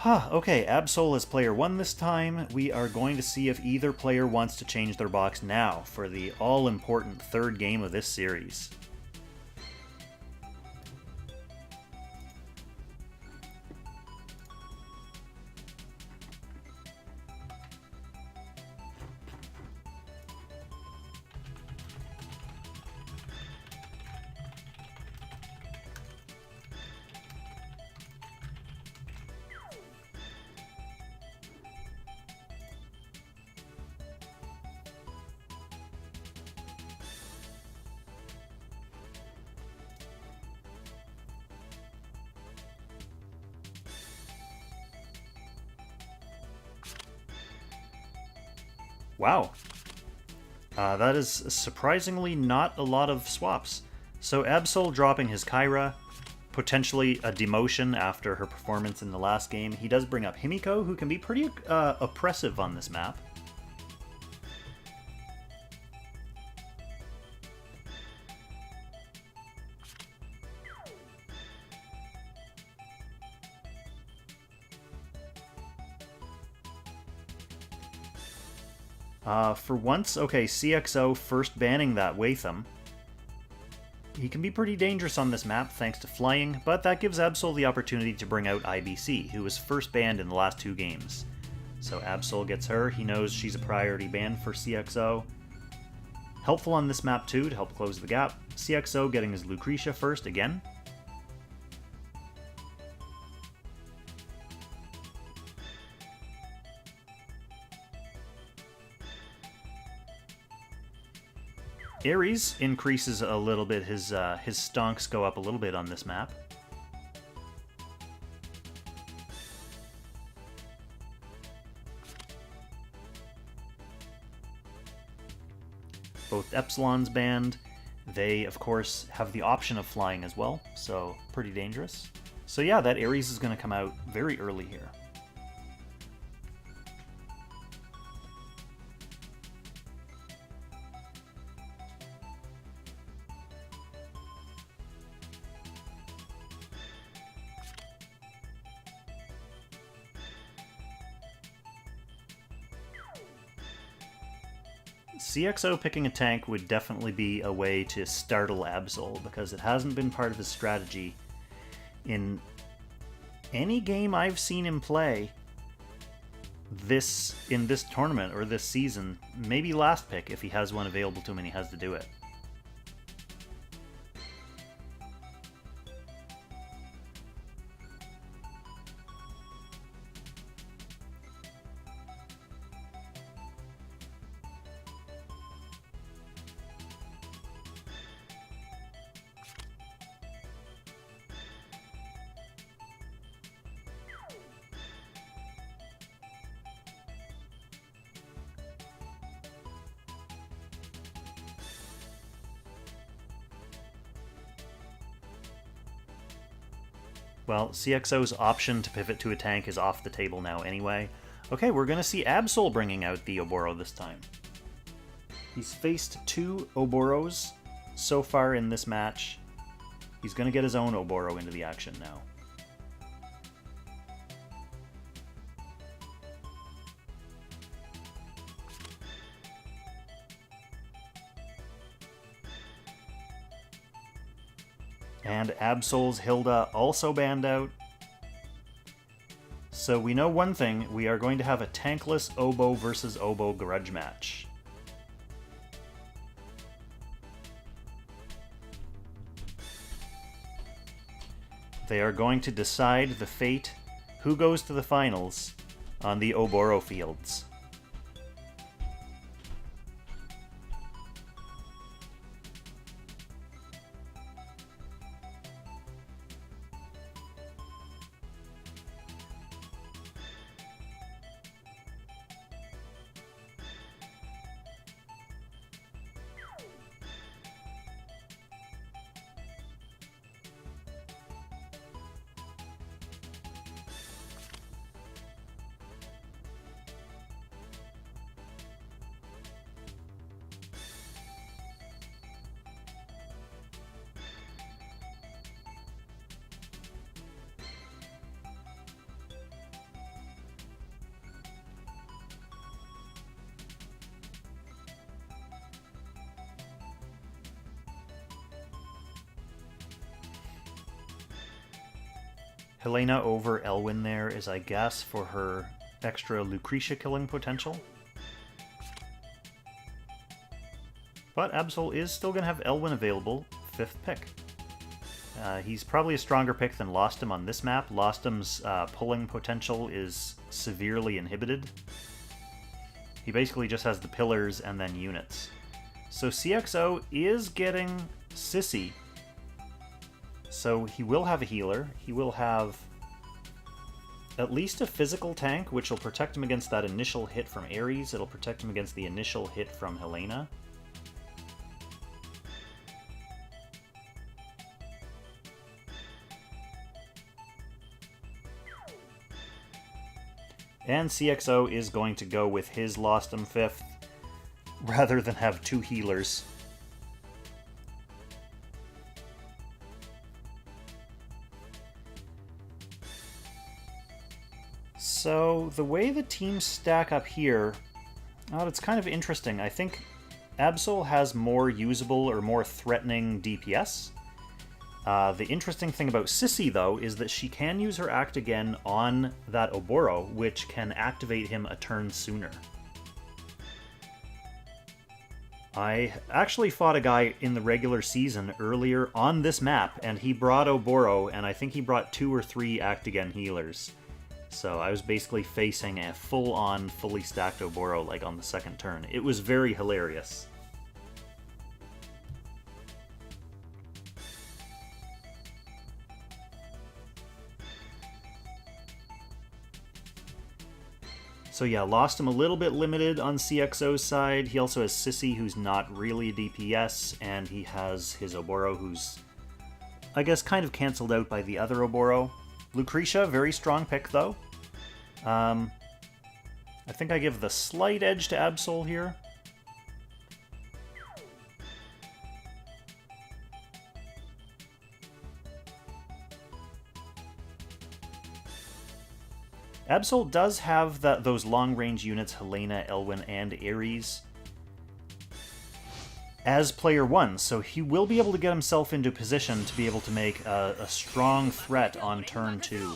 Okay, Absoul is player 1 this time. We are going to see if either player wants to change their box now for the all-important third game of this series. Wow. That is surprisingly not a lot of swaps. So Absol dropping his Kyra, potentially a demotion after her performance in the last game. He does bring up Himiko, who can be pretty oppressive on this map. For once, okay, CXO first banning that Watham. He can be pretty dangerous on this map thanks to flying, but that gives Absol the opportunity to bring out IBC, who was first banned in the last 2 games. So Absol gets her, he knows she's a priority ban for CXO. Helpful on this map too to help close the gap. CXO getting his Lucretia first again. Ares increases a little bit, his stonks go up a little bit on this map. Both Epsilon's banned. They, of course, have the option of flying as well, so pretty dangerous. So yeah, that Ares is going to come out very early here. CXO picking a tank would definitely be a way to startle Absol, because it hasn't been part of his strategy in any game I've seen him play in this tournament or this season. Maybe last pick if he has one available to him and he has to do it. Well, CXO's option to pivot to a tank is off the table now anyway. Okay, we're going to see Absol bringing out the Oboro this time. He's faced 2 Oboros so far in this match. He's going to get his own Oboro into the action now. And Absol's Hilda also banned out. So we know one thing, we are going to have a tankless Obo versus Obo grudge match. They are going to decide the fate, who goes to the finals, on the Oboro fields. Helena over Elwyn there is, I guess, for her extra Lucretia killing potential. But Absoul is still going to have Elwyn available, 5th pick. He's probably a stronger pick than Lostom on this map. Lostom's pulling potential is severely inhibited. He basically just has the pillars and then units. So CXO is getting Sissy. So he will have a healer. He will have at least a physical tank, which will protect him against that initial hit from Ares. It'll protect him against the initial hit from Helena. And CXO is going to go with his Lostom 5th, rather than have 2 healers. So, the way the teams stack up here, it's kind of interesting. I think Absoul has more usable or more threatening DPS. The interesting thing about Sissy, though, is that she can use her act again on that Oboro, which can activate him a turn sooner. I actually fought a guy in the regular season earlier on this map, and he brought Oboro, and I think he brought 2 or 3 act again healers. So I was basically facing a full-on, fully stacked Oboro, like, on the second turn. It was very hilarious. So yeah, lost him a little bit limited on CXO's side. He also has Sissy, who's not really a DPS, and he has his Oboro, who's, I guess, kind of cancelled out by the other Oboro. Lucretia, very strong pick, though. I think I give the slight edge to Absoul here. Absoul does have those long-range units, Helena, Elwyn, and Ares, as player 1, so he will be able to get himself into position to be able to make a strong threat on turn 2.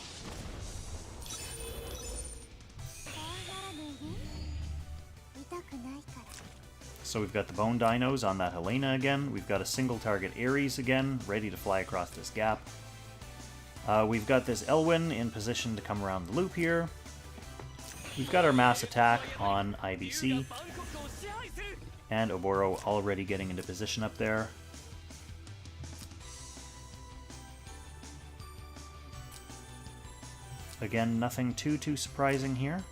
So we've got the Bone Dinos on that Helena again. We've got a single target Ares again, ready to fly across this gap. We've got this Elwyn in position to come around the loop here. We've got our mass attack on IBC. And Oboro already getting into position up there. Again, nothing too surprising here.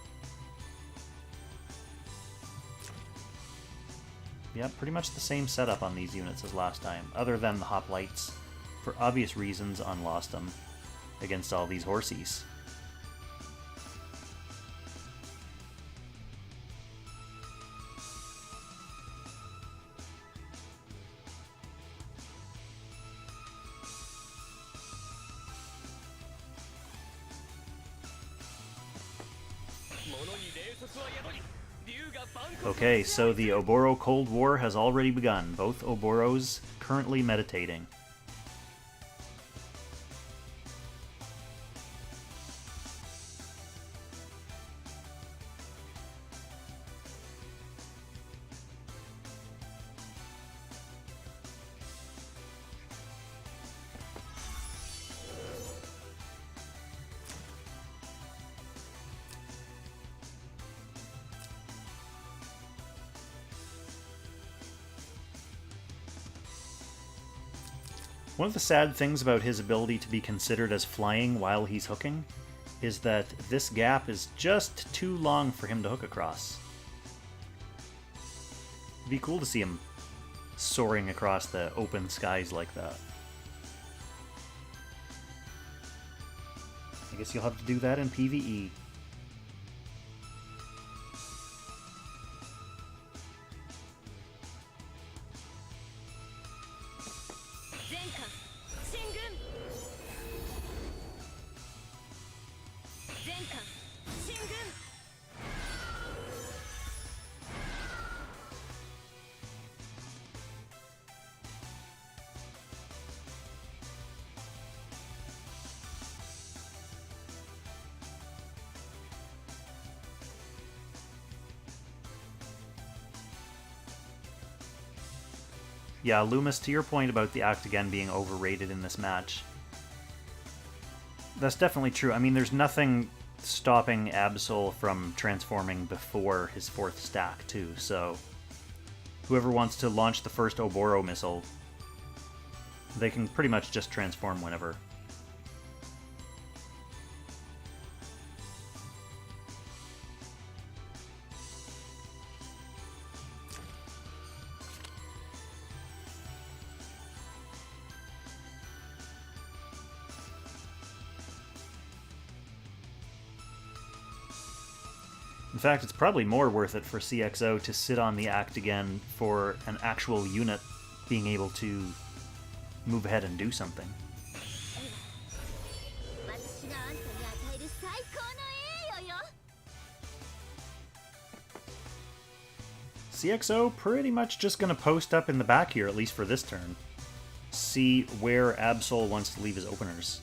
Yep, pretty much the same setup on these units as last time, other than the hoplites, for obvious reasons, unlost them against all these horsies. Okay, so the Oboro Cold War has already begun. Both Oboros currently meditating. One of the sad things about his ability to be considered as flying while he's hooking is that this gap is just too long for him to hook across. It'd be cool to see him soaring across the open skies like that. I guess you'll have to do that in PvE. Yeah, Loomis, to your point about the act again being overrated in this match, that's definitely true. I mean, there's nothing stopping Absol from transforming before his 4th stack, too, so whoever wants to launch the first Oboro missile, they can pretty much just transform whenever. In fact, it's probably more worth it for CXO to sit on the act again for an actual unit being able to move ahead and do something. CXO pretty much just going to post up in the back here, at least for this turn. See where Absol wants to leave his openers.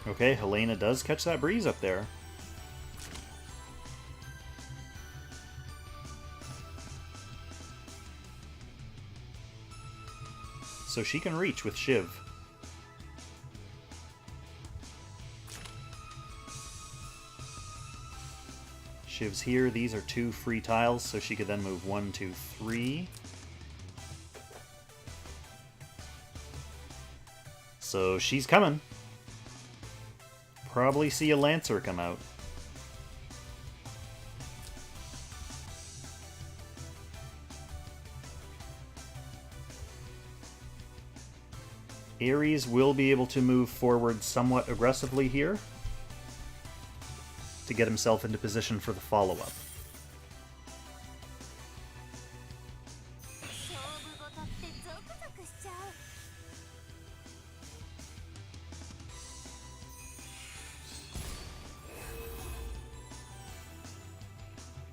Okay, Helena does catch that breeze up there. So she can reach with Shiv. Shiv's here. These are 2 free tiles, so she could then move 1, 2, 3. So she's coming. Probably see a Lancer come out. Ares will be able to move forward somewhat aggressively here to get himself into position for the follow-up.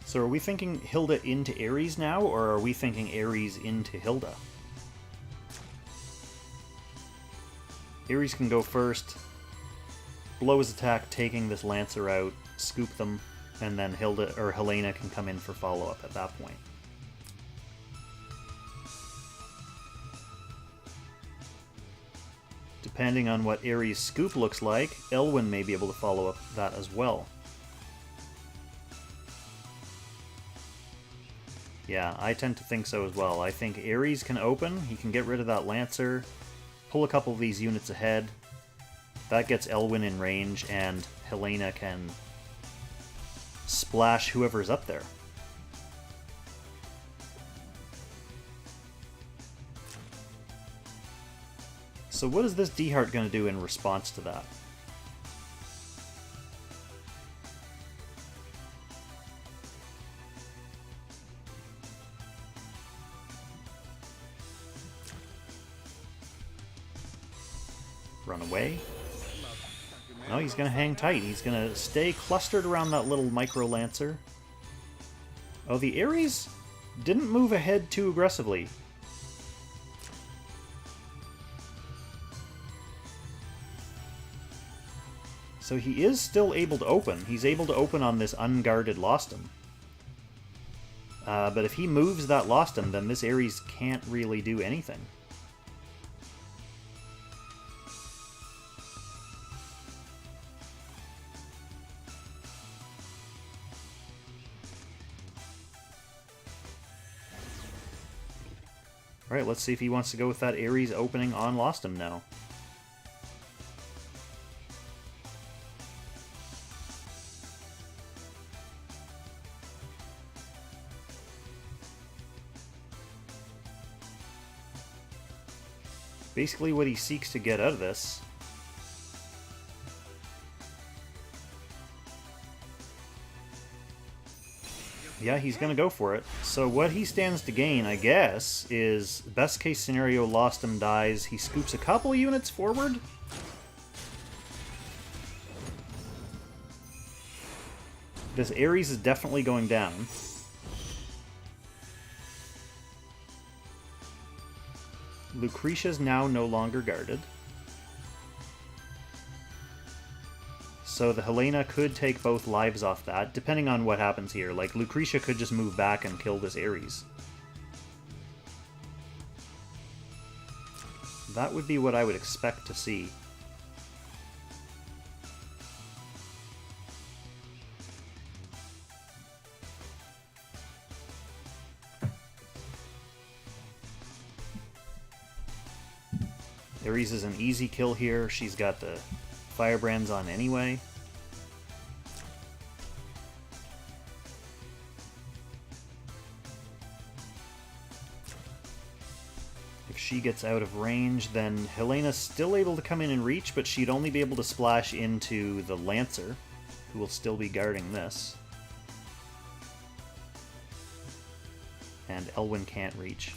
So are we thinking Hilda into Ares now, or are we thinking Ares into Hilda? Ares can go first, blow his attack, taking this Lancer out, scoop them, and then Hilda or Helena can come in for follow-up at that point. Depending on what Ares' scoop looks like, Elwyn may be able to follow up that as well. Yeah, I tend to think so as well. I think Ares can open, he can get rid of that Lancer, pull a couple of these units ahead. That gets Elwyn in range, and Helena can splash whoever's up there. So what is this D-Heart going to do in response to that? Run away? No, he's going to hang tight. He's going to stay clustered around that little micro Lancer. Oh, the Ares didn't move ahead too aggressively. So he is still able to open. He's able to open on this unguarded Lostum. But if he moves that Lostum, then this Ares can't really do anything. Alright, let's see if he wants to go with that Ares opening on Lostum now. Basically what he seeks to get out of this Yeah, he's gonna go for it. So what he stands to gain, I guess, is best case scenario, Lost Him dies. He scoops a couple units forward. This Ares is definitely going down. Lucretia's now no longer guarded. So the Helena could take both lives off that, depending on what happens here. Like, Lucretia could just move back and kill this Ares. That would be what I would expect to see. Ares is an easy kill here. She's got the Firebrands on anyway. If she gets out of range, then Helena's still able to come in and reach, but she'd only be able to splash into the Lancer, who will still be guarding this. And Elwyn can't reach.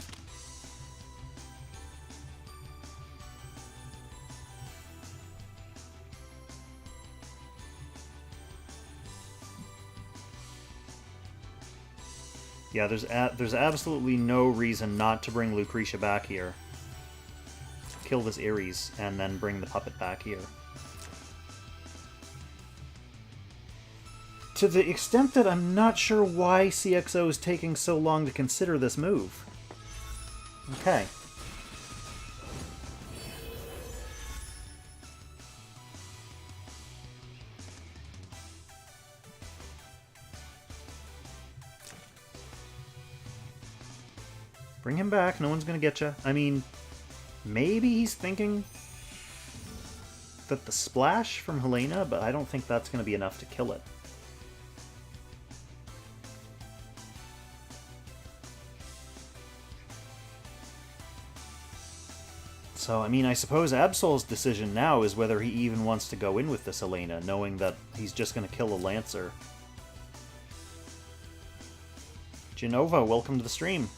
Yeah, there's absolutely no reason not to bring Lucretia back here. Kill this Ares, and then bring the puppet back here. To the extent that I'm not sure why CXO is taking so long to consider this move. Okay. Bring him back, no one's gonna get you. I mean, maybe he's thinking that the splash from Helena, but I don't think that's gonna be enough to kill it. So, I mean, I suppose Absol's decision now is whether he even wants to go in with this Helena, knowing that he's just gonna kill a Lancer. Genova, welcome to the stream.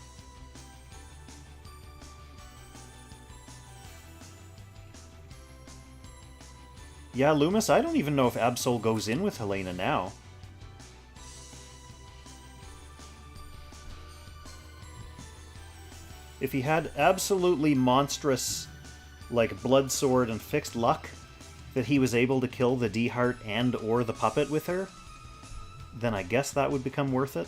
Yeah, Loomis, I don't even know if Absol goes in with Helena now. If he had absolutely monstrous, like, blood sword and fixed luck, that he was able to kill the D-Heart and or the puppet with her, then I guess that would become worth it.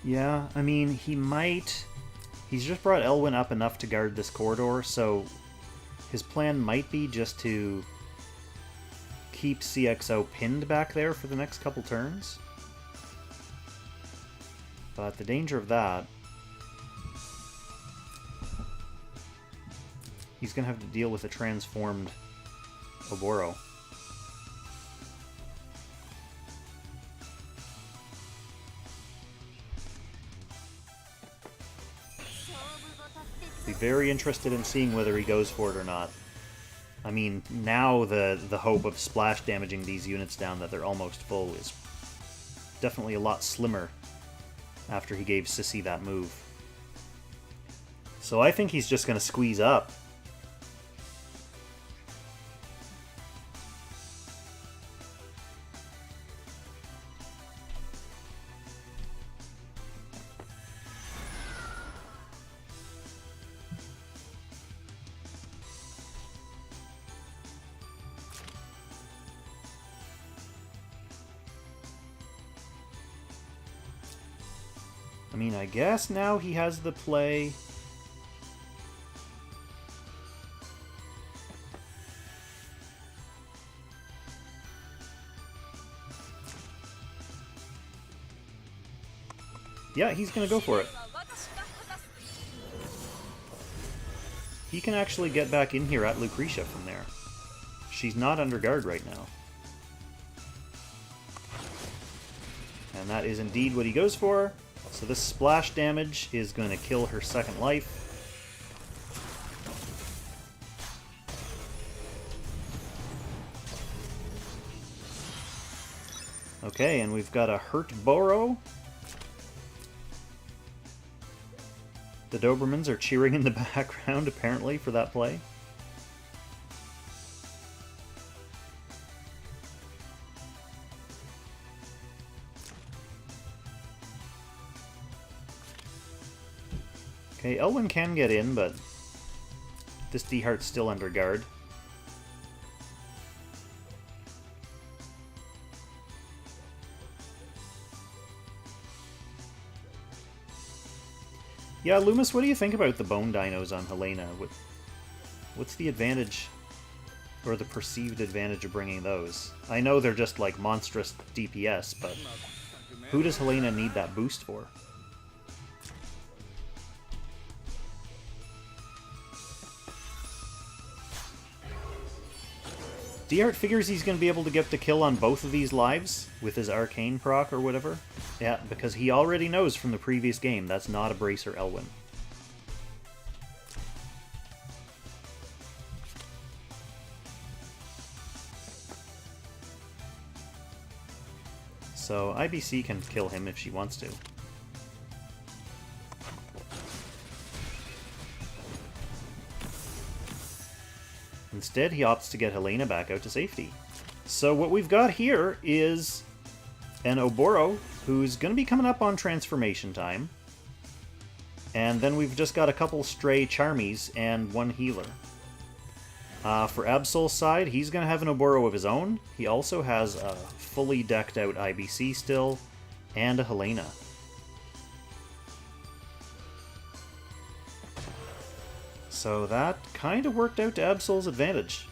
Yeah, I mean, he might... He's just brought Elwyn up enough to guard this corridor, so his plan might be just to keep CXO pinned back there for the next couple turns. But the danger of that... He's going to have to deal with a transformed Oboro. Be very interested in seeing whether he goes for it or not. I mean, now the hope of splash damaging these units down that they're almost full is definitely a lot slimmer after he gave Sissy that move. So I think he's just going to squeeze up. mean, I guess now he has the play. Yeah, he's gonna go for it. He can actually get back in here at Lucretia from there. She's not under guard right now. And that is indeed what he goes for. So this splash damage is going to kill her second life. Okay, and we've got a hurt Boro. The Dobermans are cheering in the background, apparently, for that play. Okay, Elwyn can get in, but this D-Heart's still under guard. Yeah, Loomis, what do you think about the bone dinos on Helena? What's the advantage, or the perceived advantage of bringing those? I know they're just like monstrous DPS, but who does Helena need that boost for? D-Art figures he's going to be able to get the kill on both of these lives with his arcane proc or whatever. Yeah, because he already knows from the previous game that's not a Bracer Elwyn. So IBC can kill him if she wants to. Instead, he opts to get Helena back out to safety. So what we've got here is an Oboro who's going to be coming up on transformation time. And then we've just got a couple stray Charmies and one healer. For Absol's side, he's going to have an Oboro of his own. He also has a fully decked out IBC still, and a Helena. So that kind of worked out to Absol's advantage.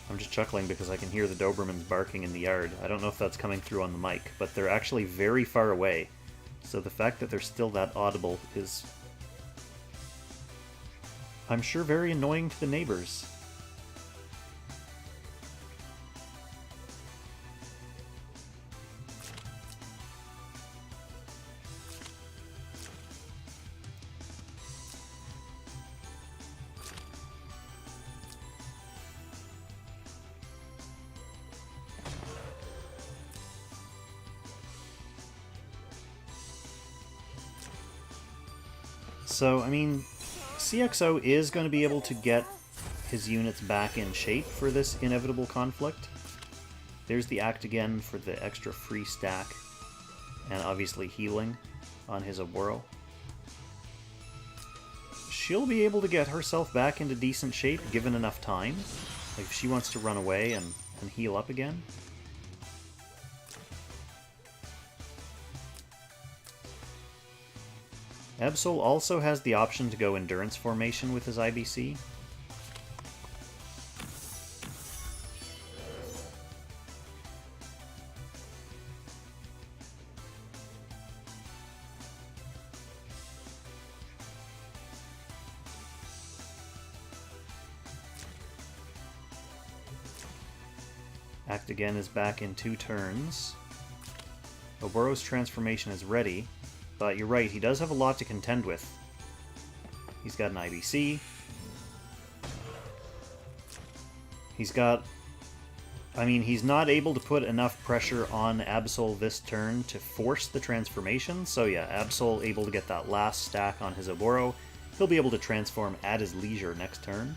I'm just chuckling because I can hear the Dobermans barking in the yard. I don't know if that's coming through on the mic, but they're actually very far away. So the fact that they're still that audible is, I'm sure, very annoying to the neighbors. So, I mean, CXO is going to be able to get his units back in shape for this inevitable conflict. There's the Act again for the extra free stack, and obviously healing on his Oboro. She'll be able to get herself back into decent shape given enough time. Like if she wants to run away and heal up again. Absoul also has the option to go Endurance Formation with his IBC. Act again is back in 2 turns. Oboro's transformation is ready. But you're right, he does have a lot to contend with. He's got an IBC. He's got... I mean, he's not able to put enough pressure on Absol this turn to force the transformation. So yeah, Absol able to get that last stack on his Oboro. He'll be able to transform at his leisure next turn.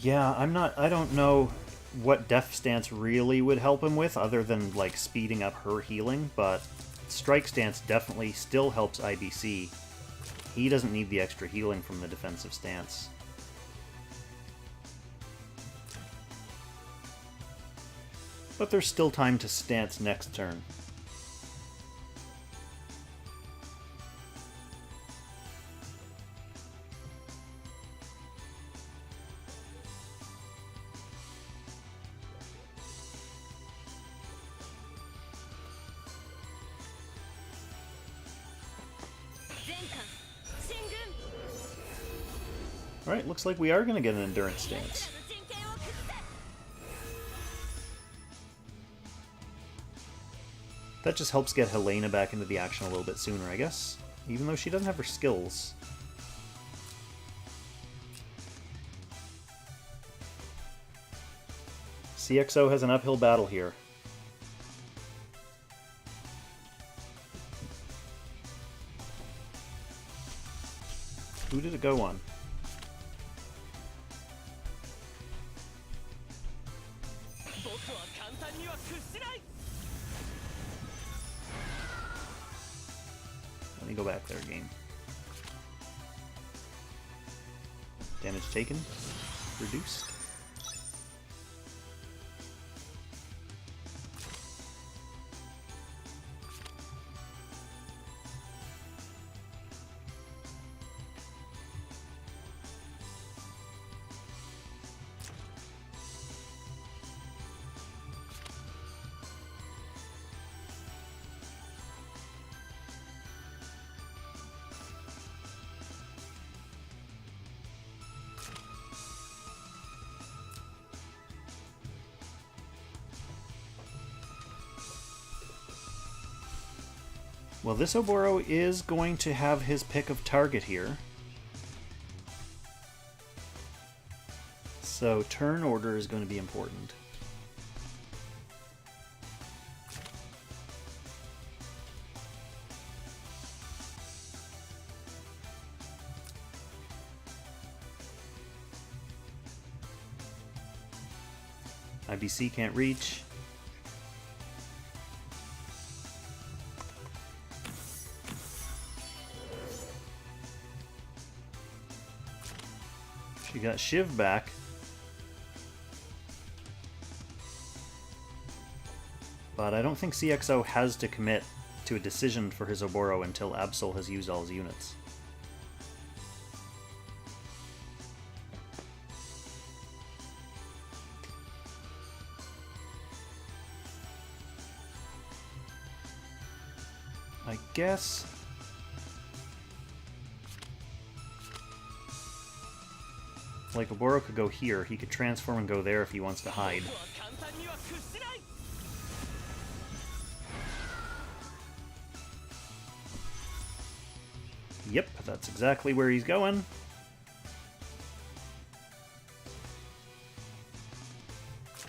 Yeah, I don't know what Def Stance really would help him with, other than, like, speeding up her healing, but Strike Stance definitely still helps IBC. He doesn't need the extra healing from the defensive stance. But there's still time to stance next turn. Alright, looks like we are going to get an endurance stance. That just helps get Helena back into the action a little bit sooner, I guess. Even though she doesn't have her skills. CXO has an uphill battle here. Who did it go on? Let me go back there, game. Damage taken. Reduced. Well, this Oboro is going to have his pick of target here. So turn order is going to be important. IBC can't reach. She got Shiv back. But I don't think CXO has to commit to a decision for his Oboro until Absoul has used all his units. I guess... like, Oboro could go here. He could transform and go there if he wants to hide. Yep, that's exactly where he's going.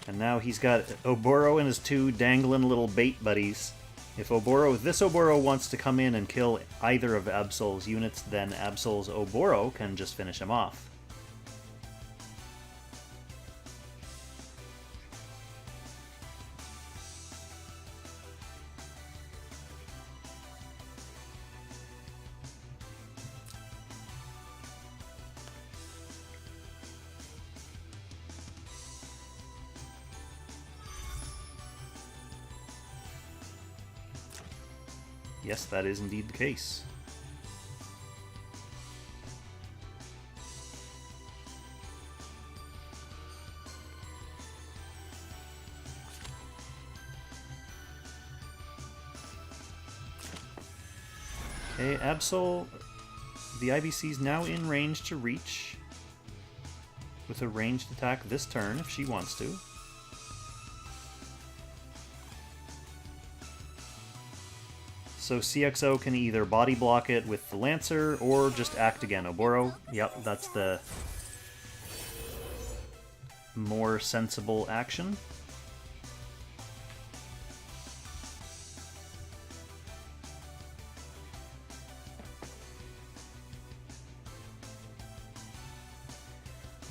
And now he's got Oboro and his two dangling little bait buddies. If this Oboro wants to come in and kill either of Absol's units, then Absol's Oboro can just finish him off. Yes, that is indeed the case. Okay, Absoul The IBC's now in range to reach with a ranged attack this turn if she wants to. So CXO can either body block it with the Lancer or just act again. Oboro, yep, that's the more sensible action.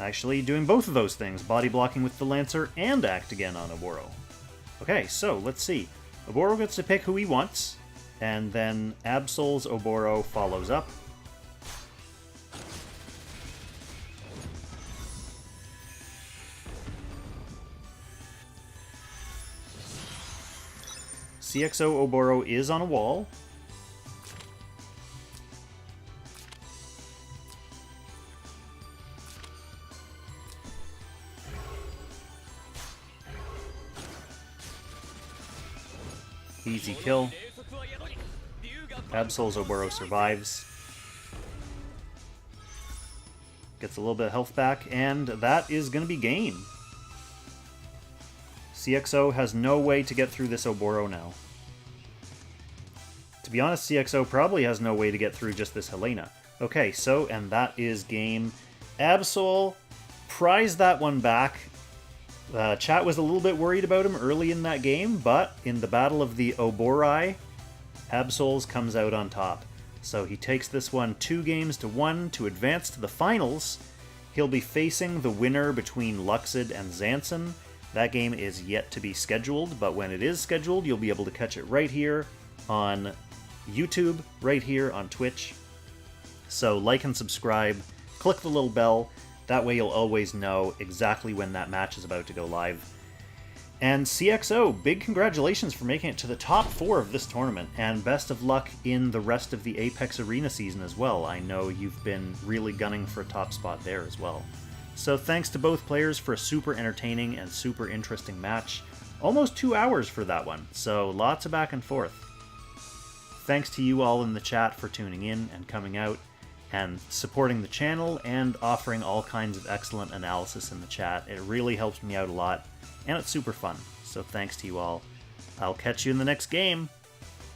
Actually doing both of those things, body blocking with the Lancer and act again on Oboro. Okay, so let's see. Oboro gets to pick who he wants, and then Absol's Oboro follows up. CXO Oboro is on a wall. Easy kill. Absoul's Oboro survives. Gets a little bit of health back, and that is going to be game. CXO has no way to get through this Oboro now. To be honest, CXO probably has no way to get through just this Helena. Okay, so, and that is game. Absol prized that one back. Chat was a little bit worried about him early in that game, but in the Battle of the Oborai, Absol's comes out on top. So he takes this one 2-1 to advance to the finals. He'll be facing the winner between Luxid and Zanson. That game is yet to be scheduled, but when it is scheduled, you'll be able to catch it right here on YouTube, right here on Twitch. So like and subscribe, click the little bell. That way you'll always know exactly when that match is about to go live. And CXO, big congratulations for making it to the top 4 of this tournament, and best of luck in the rest of the Apex Arena season as well. I know you've been really gunning for a top spot there as well. So thanks to both players for a super entertaining and super interesting match. Almost 2 hours for that one, so lots of back and forth. Thanks to you all in the chat for tuning in and coming out and supporting the channel and offering all kinds of excellent analysis in the chat. It really helps me out a lot, and it's super fun. So thanks to you all. I'll catch you in the next game.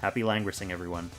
Happy Langrissing, everyone.